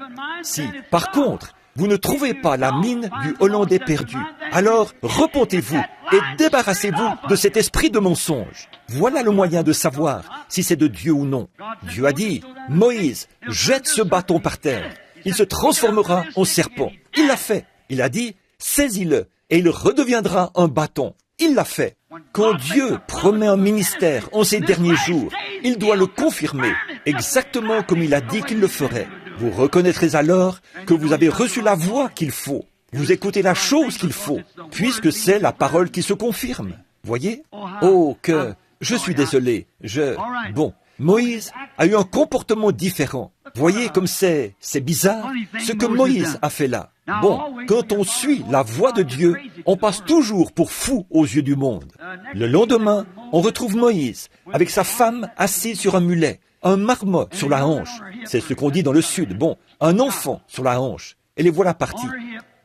Si, par contre, vous ne trouvez pas la mine du Hollandais perdu, alors repentez-vous et débarrassez-vous de cet esprit de mensonge. Voilà le moyen de savoir si c'est de Dieu ou non. Dieu a dit, Moïse, jette ce bâton par terre. Il se transformera en serpent. Il l'a fait. Il a dit, saisis-le et il redeviendra un bâton. Il l'a fait. Quand Dieu promet un ministère en ces derniers jours, il doit le confirmer, exactement comme il a dit qu'il le ferait. Vous reconnaîtrez alors que vous avez reçu la voix qu'il faut. Vous écoutez la chose qu'il faut, puisque c'est la parole qui se confirme. Voyez? Oh, que... Je suis désolé. Bon, Moïse a eu un comportement différent. Voyez comme c'est bizarre ce que Moïse a fait là. Bon, quand on suit la voix de Dieu, on passe toujours pour fou aux yeux du monde. Le lendemain, on retrouve Moïse avec sa femme assise sur un mulet, un marmot sur la hanche. C'est ce qu'on dit dans le sud. Bon, un enfant sur la hanche. Et les voilà partis.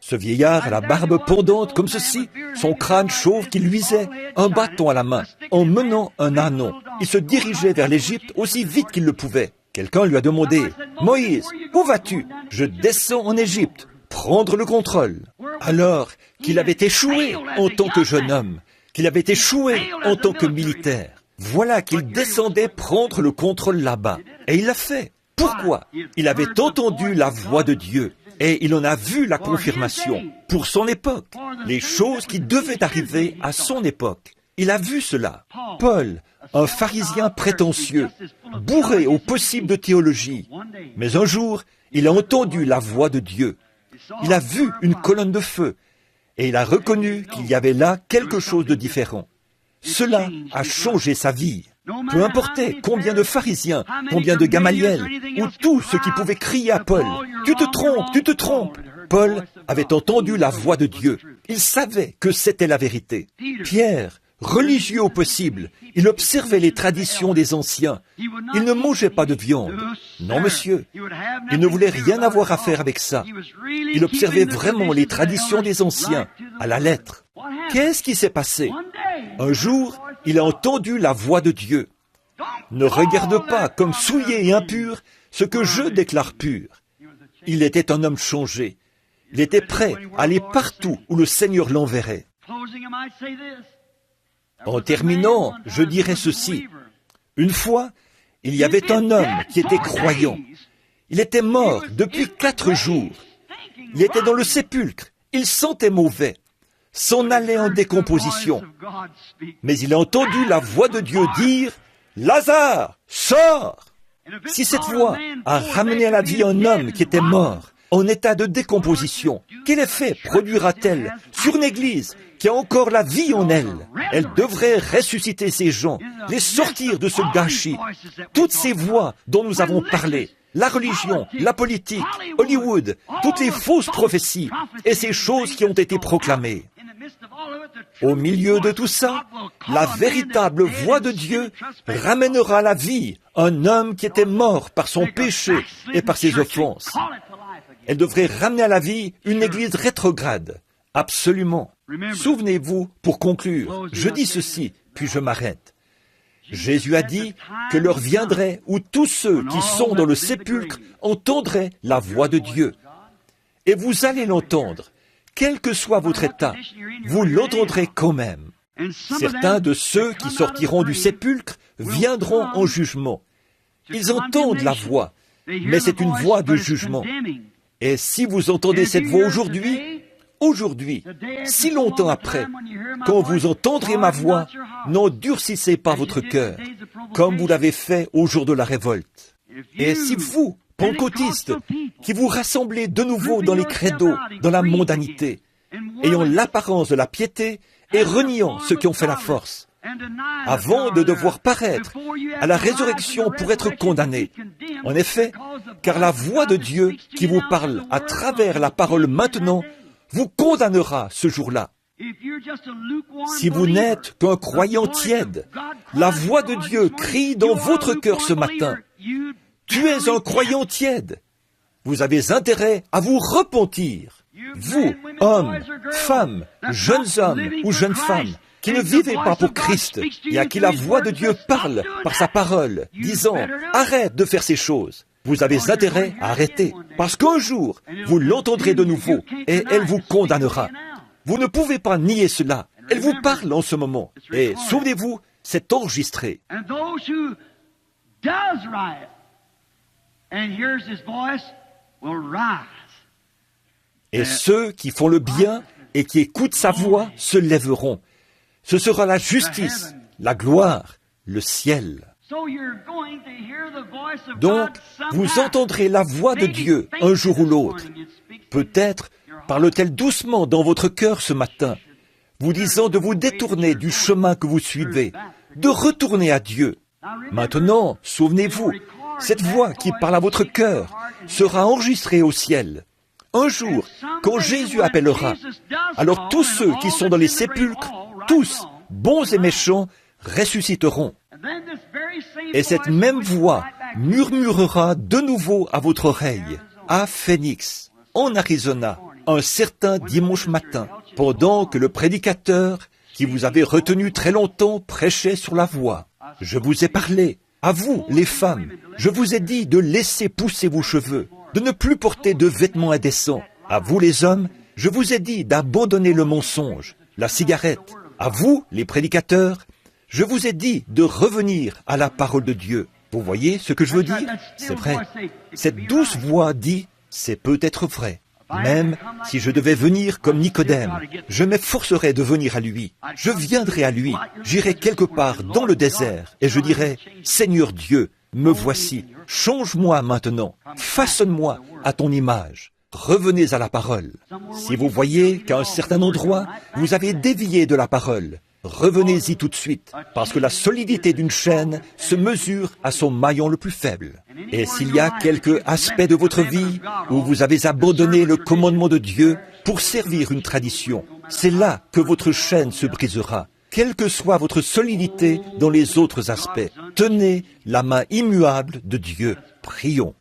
Ce vieillard à la barbe pendante comme ceci, son crâne chauve qui luisait, un bâton à la main, en menant un ânon. Il se dirigeait vers l'Égypte aussi vite qu'il le pouvait. Quelqu'un lui a demandé, « Moïse, où vas-tu? Je descends en Égypte, prendre le contrôle. » Alors qu'il avait échoué en tant que jeune homme, qu'il avait échoué en tant que militaire. Voilà qu'il descendait prendre le contrôle là-bas. Et il l'a fait. Pourquoi? Il avait entendu la voix de Dieu. Et il en a vu la confirmation pour son époque, les choses qui devaient arriver à son époque. Il a vu cela. Paul, un pharisien prétentieux, bourré au possible de théologie. Mais un jour, il a entendu la voix de Dieu. Il a vu une colonne de feu et il a reconnu qu'il y avait là quelque chose de différent. Cela a changé sa vie. Peu importait combien de pharisiens, combien de Gamaliel, ou tous ceux qui pouvaient crier à Paul, « Tu te trompes, tu te trompes !» Paul avait entendu la voix de Dieu. Il savait que c'était la vérité. Pierre, religieux au possible, il observait les traditions des anciens. Il ne mangeait pas de viande. Non, monsieur. Il ne voulait rien avoir à faire avec ça. Il observait vraiment les traditions des anciens, à la lettre. Qu'est-ce qui s'est passé? Un jour, il a entendu la voix de Dieu. Ne regarde pas comme souillé et impur ce que je déclare pur. Il était un homme changé. Il était prêt à aller partout où le Seigneur l'enverrait. En terminant, je dirais ceci. Une fois, il y avait un homme qui était croyant. Il était mort depuis 4 jours. Il était dans le sépulcre. Il sentait mauvais. S'en allait en décomposition. Mais il a entendu la voix de Dieu dire « Lazare, sors !» Si cette voix a ramené à la vie un homme qui était mort, en état de décomposition, quel effet produira-t-elle sur une église qui a encore la vie en elle? Elle devrait ressusciter ces gens, les sortir de ce gâchis. Toutes ces voix dont nous avons parlé, la religion, la politique, Hollywood, toutes les fausses prophéties et ces choses qui ont été proclamées. Au milieu de tout ça, la véritable voix de Dieu ramènera à la vie un homme qui était mort par son péché et par ses offenses. Elle devrait ramener à la vie une église rétrograde. Absolument. Souvenez-vous, pour conclure, je dis ceci, puis je m'arrête. Jésus a dit que l'heure viendrait où tous ceux qui sont dans le sépulcre entendraient la voix de Dieu. Et vous allez l'entendre. Quel que soit votre état, vous l'entendrez quand même. Certains de ceux qui sortiront du sépulcre viendront en jugement. Ils entendent la voix, mais c'est une voix de jugement. Et si vous entendez cette voix aujourd'hui, si longtemps après, quand vous entendrez ma voix, n'endurcissez pas votre cœur, comme vous l'avez fait au jour de la révolte. Et si vous, pentecôtistes, qui vous rassemblez de nouveau dans les credos, dans la mondanité, ayant l'apparence de la piété et reniant ceux qui ont fait la force, avant de devoir paraître à la résurrection pour être condamné. En effet, car la voix de Dieu qui vous parle à travers la parole maintenant vous condamnera ce jour-là. Si vous n'êtes qu'un croyant tiède, la voix de Dieu crie dans votre cœur ce matin. Tu es un croyant tiède. Vous avez intérêt à vous repentir. Vous, hommes, femmes, jeunes hommes ou jeunes femmes, qui ne vivez pas pour Christ et à qui la voix de Dieu parle par sa parole, disant « Arrête de faire ces choses ». Vous avez intérêt à arrêter, parce qu'un jour, vous l'entendrez de nouveau et elle vous condamnera. Vous ne pouvez pas nier cela. Elle vous parle en ce moment. Et souvenez-vous, c'est enregistré. Et ceux qui font le bien et qui écoutent sa voix se lèveront. Ce sera la justice, la gloire, le ciel. Donc, vous entendrez la voix de Dieu un jour ou l'autre. Peut-être parle-t-elle doucement dans votre cœur ce matin, vous disant de vous détourner du chemin que vous suivez, de retourner à Dieu. Maintenant, souvenez-vous, cette voix qui parle à votre cœur sera enregistrée au ciel. Un jour, quand Jésus appellera, alors tous ceux qui sont dans les sépulcres, tous, bons et méchants, ressusciteront. Et cette même voix murmurera de nouveau à votre oreille, à Phoenix, en Arizona, un certain dimanche matin, pendant que le prédicateur qui vous avait retenu très longtemps prêchait sur la voie. Je vous ai parlé, à vous, les femmes, je vous ai dit de laisser pousser vos cheveux, de ne plus porter de vêtements indécents. À vous, les hommes, je vous ai dit d'abandonner le mensonge, la cigarette. À vous, les prédicateurs, je vous ai dit de revenir à la parole de Dieu. Vous voyez ce que je veux dire? C'est vrai. Cette douce voix dit, c'est peut-être vrai. Même si je devais venir comme Nicodème, je m'efforcerais de venir à lui. Je viendrai à lui, j'irai quelque part dans le désert et je dirai, Seigneur Dieu, me voici, change-moi maintenant, façonne-moi à ton image. Revenez à la parole. Si vous voyez qu'à un certain endroit, vous avez dévié de la parole, revenez-y tout de suite, parce que la solidité d'une chaîne se mesure à son maillon le plus faible. Et s'il y a quelque aspect de votre vie où vous avez abandonné le commandement de Dieu pour servir une tradition, c'est là que votre chaîne se brisera. Quelle que soit votre solidité dans les autres aspects, tenez la main immuable de Dieu. Prions.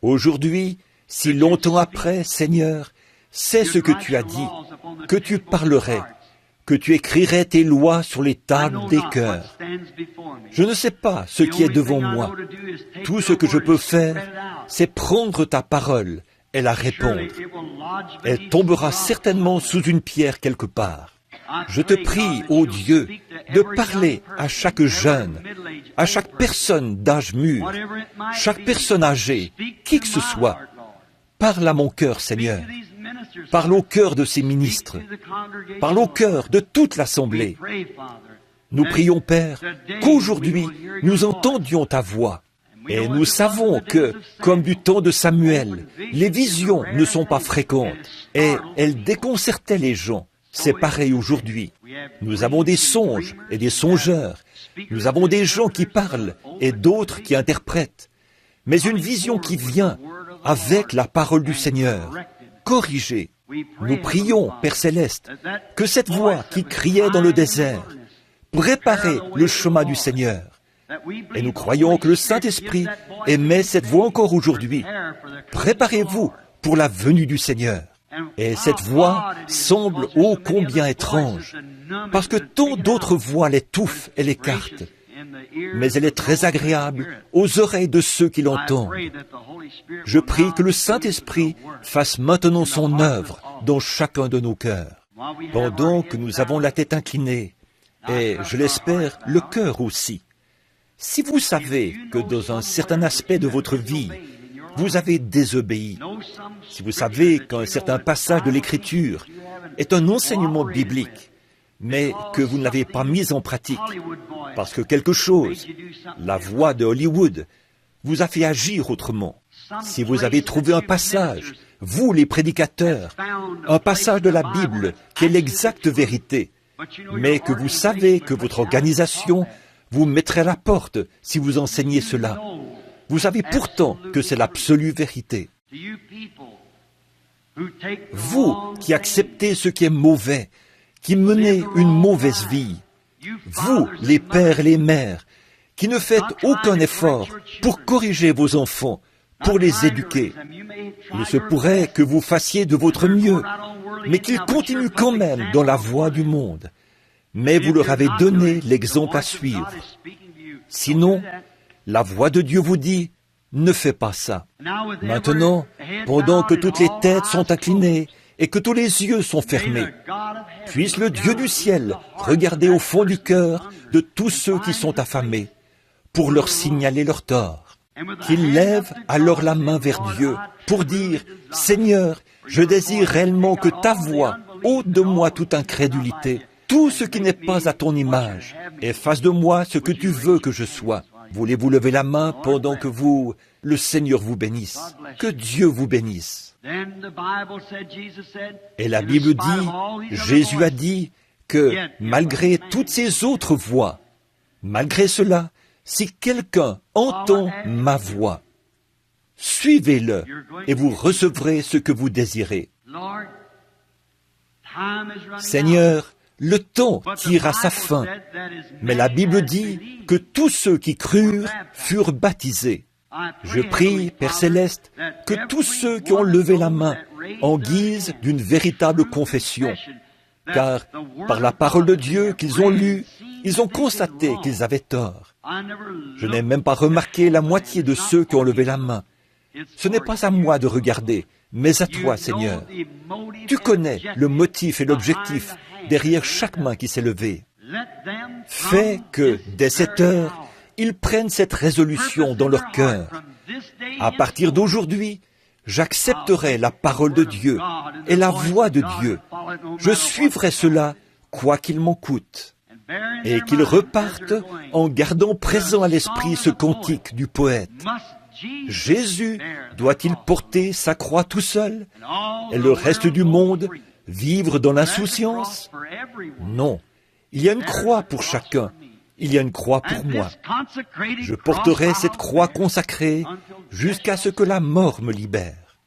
Aujourd'hui, si longtemps après, Seigneur, c'est ce que tu as dit, que tu parlerais, que tu écrirais tes lois sur les tables des cœurs. Je ne sais pas ce qui est devant moi. Tout ce que je peux faire, c'est prendre ta parole et la répondre. Elle tombera certainement sous une pierre quelque part. Je te prie, ô Dieu, de parler à chaque jeune, à chaque personne d'âge mûr, chaque personne âgée, qui que ce soit. Parle à mon cœur, Seigneur. Parle au cœur de ces ministres. Parle au cœur de toute l'Assemblée. Nous prions, Père, qu'aujourd'hui, nous entendions ta voix. Et nous savons que, comme du temps de Samuel, les visions ne sont pas fréquentes et elles déconcertaient les gens. C'est pareil aujourd'hui. Nous avons des songes et des songeurs. Nous avons des gens qui parlent et d'autres qui interprètent. Mais une vision qui vient avec la parole du Seigneur, corrigée. Nous prions, Père Céleste, que cette voix qui criait dans le désert préparait le chemin du Seigneur. Et nous croyons que le Saint-Esprit émet cette voix encore aujourd'hui. Préparez-vous pour la venue du Seigneur. Et cette voix semble ô combien étrange, parce que tant d'autres voix l'étouffent et l'écartent, mais elle est très agréable aux oreilles de ceux qui l'entendent. Je prie que le Saint-Esprit fasse maintenant son œuvre dans chacun de nos cœurs, pendant que nous avons la tête inclinée, et, je l'espère, le cœur aussi. Si vous savez que dans un certain aspect de votre vie, vous avez désobéi, si vous savez qu'un certain passage de l'Écriture est un enseignement biblique, mais que vous ne l'avez pas mis en pratique, parce que quelque chose, la voix de Hollywood, vous a fait agir autrement. Si vous avez trouvé un passage, vous les prédicateurs, un passage de la Bible qui est l'exacte vérité, mais que vous savez que votre organisation vous mettrait à la porte si vous enseignez cela, vous savez pourtant que c'est l'absolue vérité. Vous qui acceptez ce qui est mauvais, qui menez une mauvaise vie, vous, les pères et les mères, qui ne faites aucun effort pour corriger vos enfants, pour les éduquer. Il se pourrait que vous fassiez de votre mieux, mais qu'ils continuent quand même dans la voie du monde. Mais vous leur avez donné l'exemple à suivre. Sinon, la voix de Dieu vous dit, ne fais pas ça. Maintenant, pendant que toutes les têtes sont inclinées et que tous les yeux sont fermés, puisse le Dieu du ciel regarder au fond du cœur de tous ceux qui sont affamés, pour leur signaler leur tort. Qu'ils lèvent alors la main vers Dieu pour dire, « Seigneur, je désire réellement que ta voix ôte de moi toute incrédulité, tout ce qui n'est pas à ton image, et fasse de moi ce que tu veux que je sois. » Voulez-vous lever la main pendant que le Seigneur vous bénisse? Que Dieu vous bénisse. Et la Bible dit, Jésus a dit que malgré toutes ces autres voix, malgré cela, si quelqu'un entend ma voix, suivez-le et vous recevrez ce que vous désirez. Seigneur, le temps tire à sa fin, mais la Bible dit que tous ceux qui crurent furent baptisés. Je prie, Père Céleste, que tous ceux qui ont levé la main en guise d'une véritable confession, car par la parole de Dieu qu'ils ont lue, ils ont constaté qu'ils avaient tort. Je n'ai même pas remarqué la moitié de ceux qui ont levé la main. Ce n'est pas à moi de regarder, mais à toi, Seigneur. Tu connais le motif et l'objectif derrière chaque main qui s'est levée. Fais que, dès cette heure, ils prennent cette résolution dans leur cœur. À partir d'aujourd'hui, j'accepterai la parole de Dieu et la voix de Dieu. Je suivrai cela, quoi qu'il m'en coûte. Et qu'ils repartent en gardant présent à l'esprit ce cantique du poète. Jésus doit-il porter sa croix tout seul et le reste du monde vivre dans l'insouciance? Non, il y a une croix pour chacun, il y a une croix pour moi. Je porterai cette croix consacrée jusqu'à ce que la mort me libère.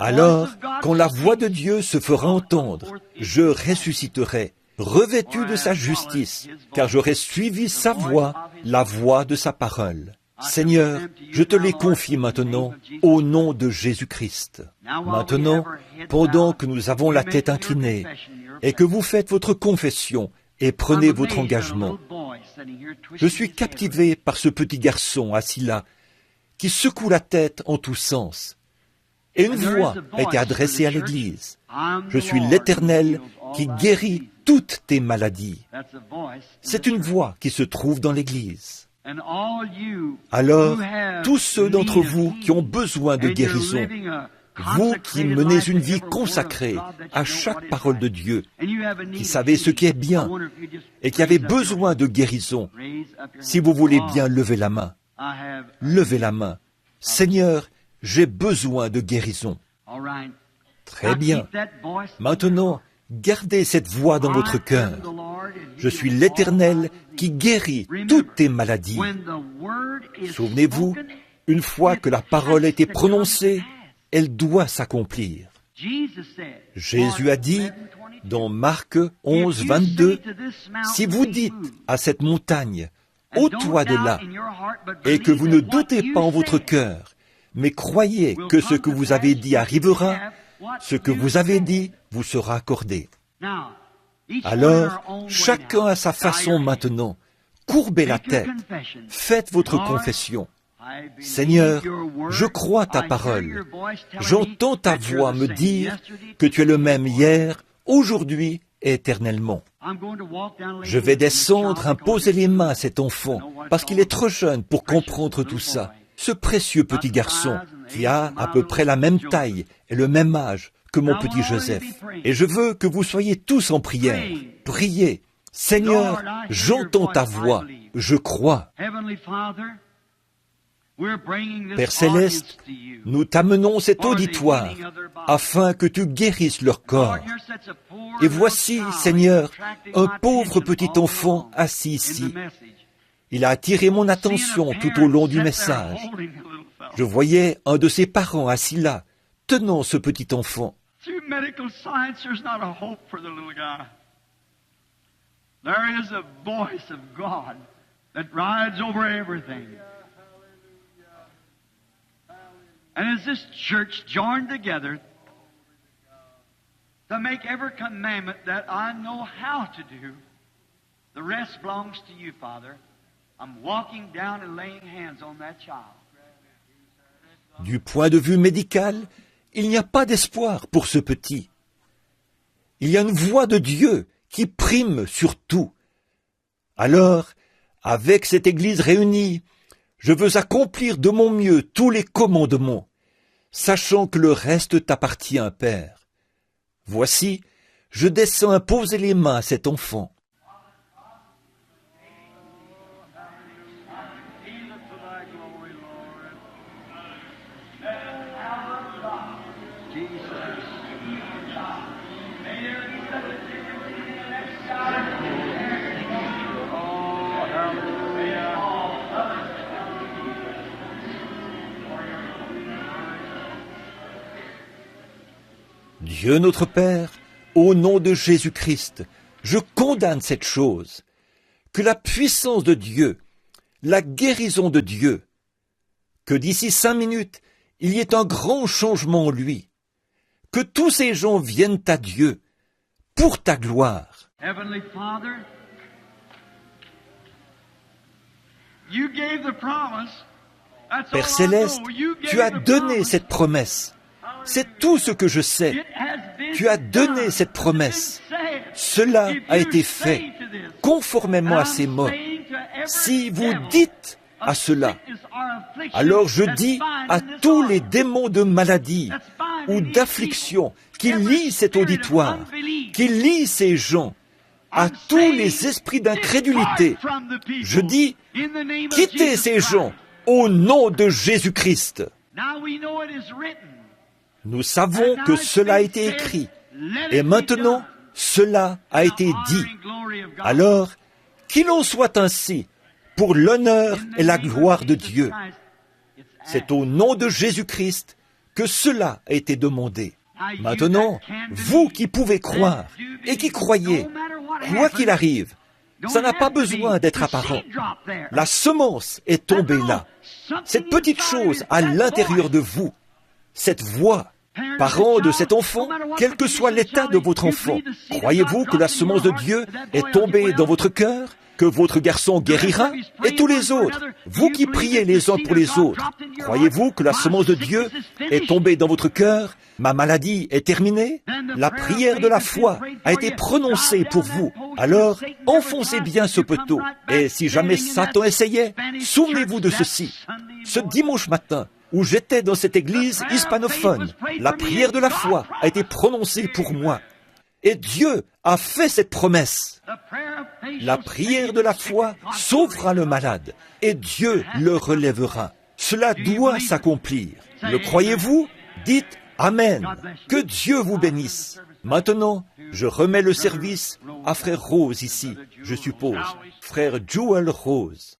Alors, quand la voix de Dieu se fera entendre, je ressusciterai, revêtu de sa justice, car j'aurai suivi sa voix, la voix de sa parole. Seigneur, je te les confie maintenant au nom de Jésus-Christ. Maintenant, pendant que nous avons la tête inclinée et que vous faites votre confession et prenez votre engagement, je suis captivé par ce petit garçon assis là qui secoue la tête en tous sens. Et une voix a été adressée à l'Église. Je suis l'Éternel qui guérit toutes tes maladies. C'est une voix qui se trouve dans l'Église. Alors, tous ceux d'entre vous qui ont besoin de guérison, vous qui menez une vie consacrée à chaque parole de Dieu, qui savez ce qui est bien et qui avez besoin de guérison, si vous voulez bien lever la main, levez la main. Seigneur, j'ai besoin de guérison. Très bien. Maintenant, gardez cette voix dans votre cœur. Je suis l'Éternel qui guérit toutes tes maladies. Souvenez-vous, une fois que la parole a été prononcée, elle doit s'accomplir. Jésus a dit, dans Marc 11, 22, « Si vous dites à cette montagne, ôte-toi de là, et que vous ne doutez pas en votre cœur, mais croyez que ce que vous avez dit arrivera, ce que vous avez dit vous sera accordé. » Alors, chacun à sa façon maintenant, courbez la tête, faites votre confession. Seigneur, je crois ta parole. J'entends ta voix me dire que tu es le même hier, aujourd'hui et éternellement. Je vais descendre imposer les mains à cet enfant, parce qu'il est trop jeune pour comprendre tout ça. Ce précieux petit garçon qui a à peu près la même taille et le même âge que mon petit Joseph. Et je veux que vous soyez tous en prière. Priez. Seigneur, j'entends ta voix. Je crois. Père Céleste, nous t'amenons cet auditoire afin que tu guérisses leur corps. Et voici, Seigneur, un pauvre petit enfant assis ici. Il a attiré mon attention tout au long du message. Je voyais un de ses parents assis là, tenant ce petit enfant. Through medical science, there's not a hope for the little guy. There is a voice of God that rides over everything. And as this church joined together to make every commandment that I know how to do, the rest belongs to you, Father. I'm walking down and laying hands on that child. Du point de vue médical, il n'y a pas d'espoir pour ce petit. Il y a une voix de Dieu qui prime sur tout. Alors, avec cette Église réunie, je veux accomplir de mon mieux tous les commandements, sachant que le reste t'appartient, Père. Voici, je descends imposer les mains à cet enfant. Dieu notre Père, au nom de Jésus-Christ, je condamne cette chose. Que la puissance de Dieu, la guérison de Dieu, que d'ici 5 minutes, il y ait un grand changement en lui. Que tous ces gens viennent à Dieu pour ta gloire. Heavenly Father, you gave the promise. That's Père all I Céleste, know. You tu gave as the donné promise. cette promesse. C'est tout ce que je sais. It has been Tu as donné done. cette promesse. It's been said. Cela If a you été say fait, to this, conformément and à ces mots. saying to every Si vous devil dites à of cela, sickness or affliction alors je that's dis bind à in this tous hour, les démons de maladie that's bind ou in these d'affliction people, qui every lient cet spirit of auditoire, unbelief, qui lient ces gens, à I'm tous saying, les esprits d'incrédulité, depart from the people, je dis, in the name of quittez Jesus ces Christ. gens au nom de Jésus-Christ. Now we know it is written. Nous savons que cela a été écrit, et maintenant, cela a été dit. Alors, qu'il en soit ainsi, pour l'honneur et la gloire de Dieu. C'est au nom de Jésus-Christ que cela a été demandé. Maintenant, vous qui pouvez croire et qui croyez, quoi qu'il arrive, ça n'a pas besoin d'être apparent. La semence est tombée là. Cette petite chose à l'intérieur de vous, cette voix, parents de cet enfant, quel que soit l'état de votre enfant, croyez-vous que la semence de Dieu est tombée dans votre cœur, que votre garçon guérira, et tous les autres, vous qui priez les uns pour les autres, croyez-vous que la semence de Dieu est tombée dans votre cœur, ma maladie est terminée? La prière de la foi a été prononcée pour vous. Alors, enfoncez bien ce poteau. Et si jamais Satan essayait, souvenez-vous de ceci. Ce dimanche matin, où j'étais dans cette église hispanophone, la prière de la foi a été prononcée pour moi. Et Dieu a fait cette promesse. La prière de la foi sauvera le malade, et Dieu le relèvera. Cela doit s'accomplir. Le croyez-vous? Dites Amen. Que Dieu vous bénisse. Maintenant, je remets le service à frère Rose ici, je suppose. Frère Joel Rose.